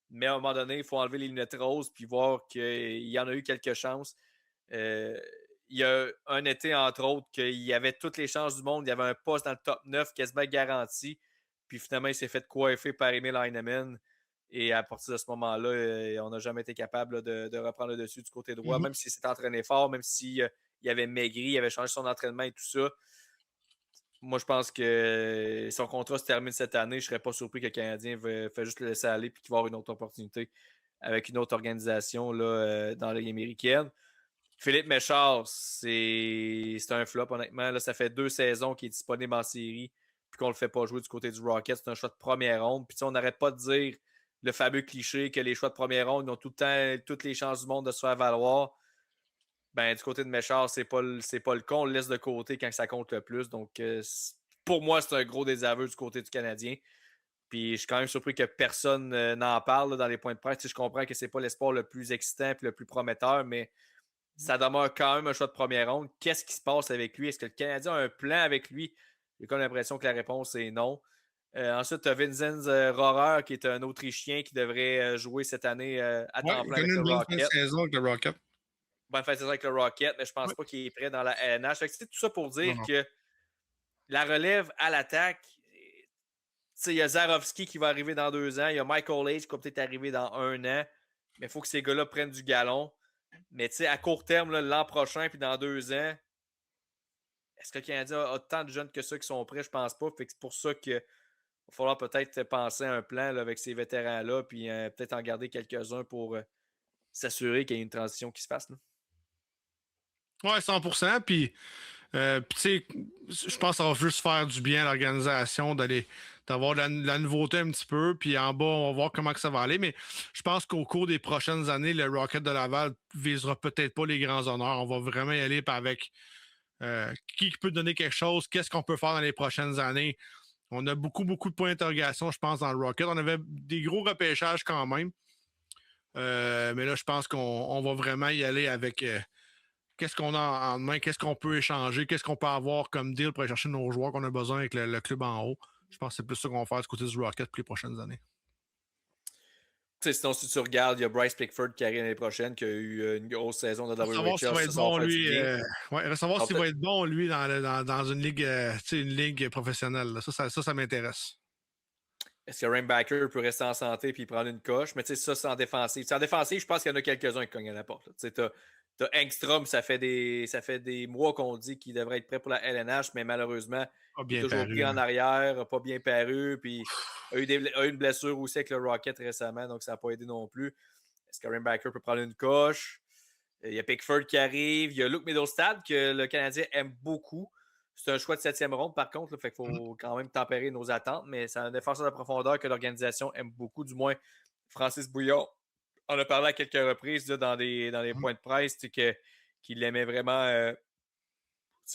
Mais à un moment donné, il faut enlever les lunettes roses puis voir qu'il y en a eu quelques chances. Il y a un été, entre autres, qu'il y avait toutes les chances du monde. Il y avait un poste dans le top 9 quasiment garanti. Puis finalement, il s'est fait coiffer par Emil Heinemann. Et à partir de ce moment-là, on n'a jamais été capable là, de reprendre le dessus du côté droit, même s'il s'est entraîné fort, même s'il avait maigri, il avait changé son entraînement et tout ça. Moi, je pense que son contrat se termine cette année. Je ne serais pas surpris que le Canadien fait juste le laisser aller et qu'il va avoir une autre opportunité avec une autre organisation là, dans la Ligue américaine. Philippe Méchard, c'est un flop, honnêtement. Là, ça fait 2 saisons qu'il est disponible en série puis qu'on ne le fait pas jouer du côté du Rocket. C'est un choix de première ronde. Puis on n'arrête pas de dire le fameux cliché que les choix de première ronde ont tout le temps toutes les chances du monde de se faire valoir. Ben, du côté de Méchard, c'est pas le cas. On le laisse de côté quand ça compte le plus. Donc, pour moi, c'est un gros désaveu du côté du Canadien. Puis, je suis quand même surpris que personne n'en parle là, dans les points de presse. Je comprends que c'est pas l'espoir le plus excitant et le plus prometteur, mais ça demeure quand même un choix de première ronde. Qu'est-ce qui se passe avec lui? Est-ce que le Canadien a un plan avec lui? J'ai comme l'impression que la réponse est non. Ensuite, tu as Vinzenz Rohrer, qui est un Autrichien qui devrait jouer cette année à temps plein avec le Rocket. Bonne saison avec le Rocket. Bonne fin de saison avec le Rocket, mais je pense pas qu'il est prêt dans la LNH. C'est tout ça pour dire que la relève à l'attaque, il y a Zarovski qui va arriver dans 2 ans, il y a Michael H qui va peut-être arriver dans 1 an, mais il faut que ces gars-là prennent du galon. Mais à court terme, l'an prochain puis dans 2 ans, est-ce que le Canadien a tant de jeunes que ça qui sont prêts? Je pense pas. C'est pour ça qu'il va falloir peut-être penser à un plan là, avec ces vétérans-là, puis peut-être en garder quelques-uns pour s'assurer qu'il y ait une transition qui se fasse. Oui, 100%. Puis, tu sais, je pense que ça va juste faire du bien à l'organisation d'avoir de la nouveauté un petit peu. Puis en bas, on va voir comment que ça va aller. Mais je pense qu'au cours des prochaines années, le Rocket de Laval visera peut-être pas les grands honneurs. On va vraiment y aller avec qui peut donner quelque chose, qu'est-ce qu'on peut faire dans les prochaines années. On a beaucoup, beaucoup de points d'interrogation, je pense, dans le Rocket. On avait des gros repêchages quand même. Mais là, je pense qu'on va vraiment y aller avec qu'est-ce qu'on a en main, qu'est-ce qu'on peut échanger, qu'est-ce qu'on peut avoir comme deal pour aller chercher nos joueurs qu'on a besoin avec le club en haut. Je pense que c'est plus ça qu'on va faire du côté du Rocket pour les prochaines années. Sinon, si tu regardes, il y a Bryce Pickford qui arrive l'année prochaine, qui a eu une grosse saison de WHL. Savoir s'il va être bon, lui. Savoir s'il va être bon, lui, dans une ligue professionnelle. Ça m'intéresse. Est-ce que Rainbacker peut rester en santé et prendre une coche? Mais tu sais, ça, c'est en défensive. En défensive, je pense qu'il y en a quelques-uns qui cognent à la porte. Tu as Engstrom, ça fait des mois qu'on dit qu'il devrait être prêt pour la LNH, mais malheureusement, il est toujours pris en arrière, n'a pas bien paru, puis a eu une blessure aussi avec le Rocket récemment, donc ça n'a pas aidé non plus. Est-ce que Rainbacker peut prendre une coche? Il y a Pickford qui arrive. Il y a Luke Middlestad que le Canadien aime beaucoup. C'est un choix de 7e ronde, par contre. Là, fait qu'il faut quand même tempérer nos attentes, mais c'est un défenseur de profondeur que l'organisation aime beaucoup. Du moins, Francis Bouillon en a parlé à quelques reprises là, dans les points de presse qu'il aimait vraiment.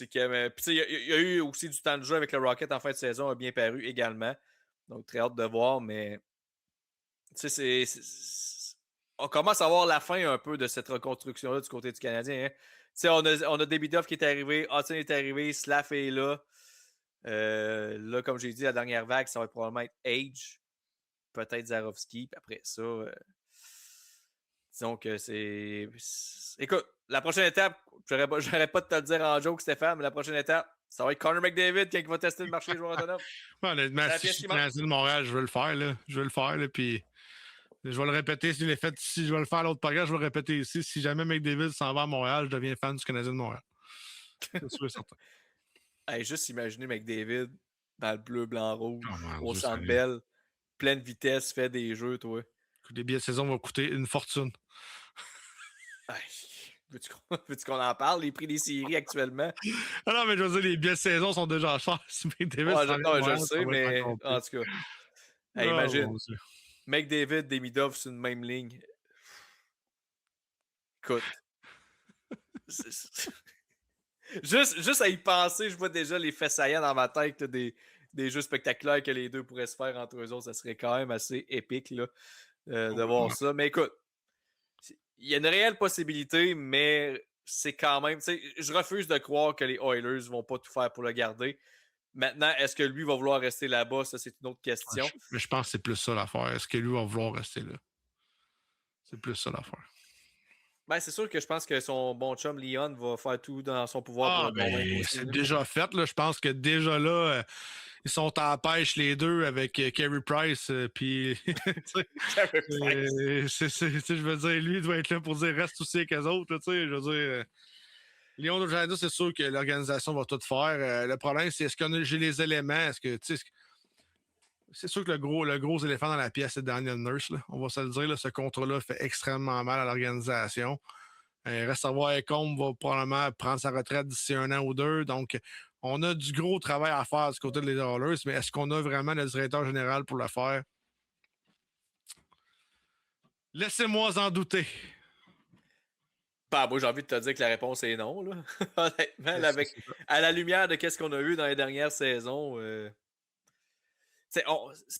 Il y a eu aussi du temps de jeu avec le Rocket en fin de saison, a bien paru également. Donc, très hâte de voir, mais on commence à voir la fin un peu de cette reconstruction-là du côté du Canadien. Hein. On a Davidoff qui est arrivé, Hudson est arrivé, Slav est là. Là, comme j'ai dit, la dernière vague, ça va probablement être Age, peut-être Zarovski. Puis après ça, disons que c'est. Écoute, la prochaine étape, j'aurais pas de te le dire en joke, Stéphane, mais la prochaine étape, ça va être Connor McDavid qui va tester le marché des joueurs autonomes. Honnêtement, si je suis Canadien de Montréal, je veux le faire. Là. Je veux le faire, là, puis je vais le répéter. Si je l'ai fait ici, je vais le faire à l'autre podcast, je vais le répéter ici. Si jamais McDavid s'en va à Montréal, je deviens fan du Canadien de Montréal. C'est sûr et certain. Hey, juste imaginer McDavid dans le bleu, blanc, rouge, au Centre Bell, pleine vitesse, fait des jeux, toi. Les billets de saison vont coûter une fortune. Veux-tu qu'on en parle, les prix des séries actuellement? Ah non, mais je veux dire, les billets de saison sont déjà chers. Si McDavid je le sais, mais en tout cas. Hey, imagine. McDavid, Demidov sur une même ligne. Écoute. Juste à y penser, je vois déjà les faits saillants dans ma tête des jeux spectaculaires que les deux pourraient se faire entre eux autres. Ça serait quand même assez épique là, de voir ça. Mais écoute, il y a une réelle possibilité, mais c'est quand même. Je refuse de croire que les Oilers vont pas tout faire pour le garder. Maintenant, est-ce que lui va vouloir rester là-bas? Ça, c'est une autre question. Mais je pense que c'est plus ça l'affaire. Est-ce que lui va vouloir rester là? C'est plus ça l'affaire. Ben, c'est sûr que je pense que son bon chum Leon va faire tout dans son pouvoir pour le convaincre. C'est déjà fait. Là. Je pense que déjà là, ils sont en pêche les deux avec Carey Price. Puis, je veux dire, lui, il doit être là pour dire reste aussi avec eux autres. Là, je veux dire, Léon Dojardin, c'est sûr que l'organisation va tout faire. Le problème, c'est est-ce que j'ai les éléments? Est-ce que c'est sûr que le gros éléphant dans la pièce, c'est Daniel Nurse. Là. On va se le dire, là, ce contrat-là fait extrêmement mal à l'organisation. Reste à voir, Ecom va probablement prendre sa retraite d'ici 1 an ou 2. Donc, on a du gros travail à faire du côté des Oilers, mais est-ce qu'on a vraiment le directeur général pour le faire? Laissez-moi en douter. Bah, moi, j'ai envie de te dire que la réponse est non. Là. Honnêtement, à la lumière de ce qu'on a vu dans les dernières saisons, c'est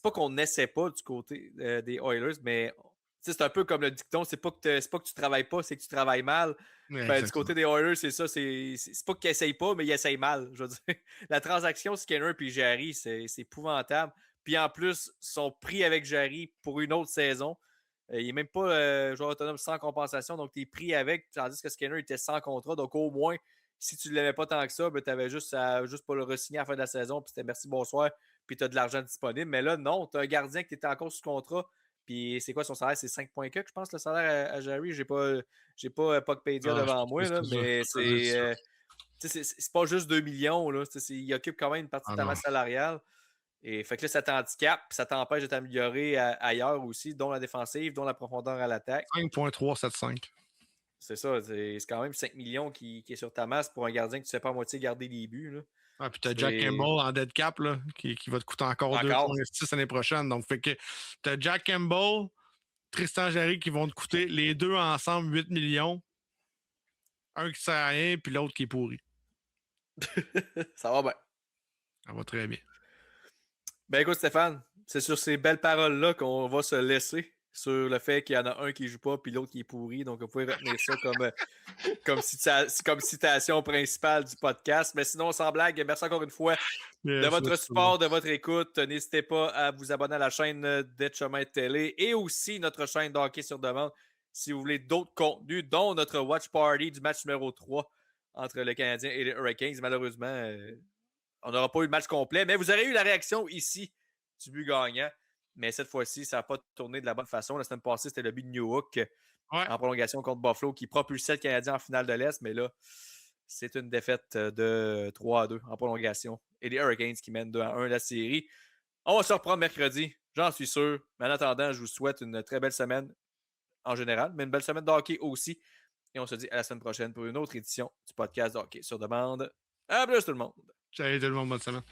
pas qu'on n'essaie pas du côté des Oilers, mais c'est un peu comme le dicton, c'est pas que tu travailles pas, c'est que tu travailles mal. Ben, du côté des Oilers, c'est ça, c'est pas qu'ils essayent pas, mais ils essayent mal. Je veux dire. La transaction Skinner puis Jarry, c'est épouvantable. Puis en plus, ils sont pris avec Jarry pour une autre saison. Il n'est même pas joueur autonome sans compensation, donc tu es pris avec, tandis que Skinner était sans contrat. Donc au moins, si tu ne l'aimais pas tant que ça, ben, tu avais juste pas le re-signer à la fin de la saison, puis c'était merci, bonsoir, puis tu as de l'argent disponible. Mais là, non, tu as un gardien qui était encore sous contrat, puis c'est quoi son salaire? C'est 5,4, je pense, le salaire à Jarry. J'ai pas Puckpedia devant moi, là, mais c'est pas juste 2 millions. Là, il occupe quand même une partie de ta masse salariale. Et fait que là, ça t'handicape, puis ça t'empêche de t'améliorer ailleurs aussi, dont la défensive, dont la profondeur à l'attaque. 5,375. C'est ça, c'est quand même 5 millions qui est sur ta masse pour un gardien que tu ne sais pas à moitié garder les buts. Là. Ah, puis t'as Jack Campbell en dead cap là, qui va te coûter encore 2,6 l'année prochaine. Donc, fait que t'as Jack Campbell, Tristan Jarry qui vont te coûter les deux ensemble 8 millions. Un qui sert à rien, puis l'autre qui est pourri. Ça va bien. Ça va très bien. Ben écoute, Stéphane, c'est sur ces belles paroles-là qu'on va se laisser sur le fait qu'il y en a un qui joue pas puis l'autre qui est pourri. Donc, vous pouvez retenir ça comme citation principale du podcast. Mais sinon, sans blague, merci encore une fois de votre support, de votre écoute. N'hésitez pas à vous abonner à la chaîne des Chemins de télé et aussi notre chaîne d'hockey sur demande si vous voulez d'autres contenus, dont notre watch party du match numéro 3 entre le Canadien et les Hurricanes. Malheureusement, on n'aura pas eu le match complet, mais vous aurez eu la réaction ici du but gagnant. Mais cette fois-ci, ça n'a pas tourné de la bonne façon. La semaine passée, c'était le but de Newhook en prolongation contre Buffalo qui propulsait le Canadien en finale de l'Est. Mais là, c'est une défaite de 3-2 en prolongation. Et les Hurricanes qui mènent 2-1 la série. On va se reprendre mercredi, j'en suis sûr. Mais en attendant, je vous souhaite une très belle semaine en général, mais une belle semaine de hockey aussi. Et on se dit à la semaine prochaine pour une autre édition du podcast de hockey sur demande. À plus tout le monde. Salut tout le monde, bonne semaine.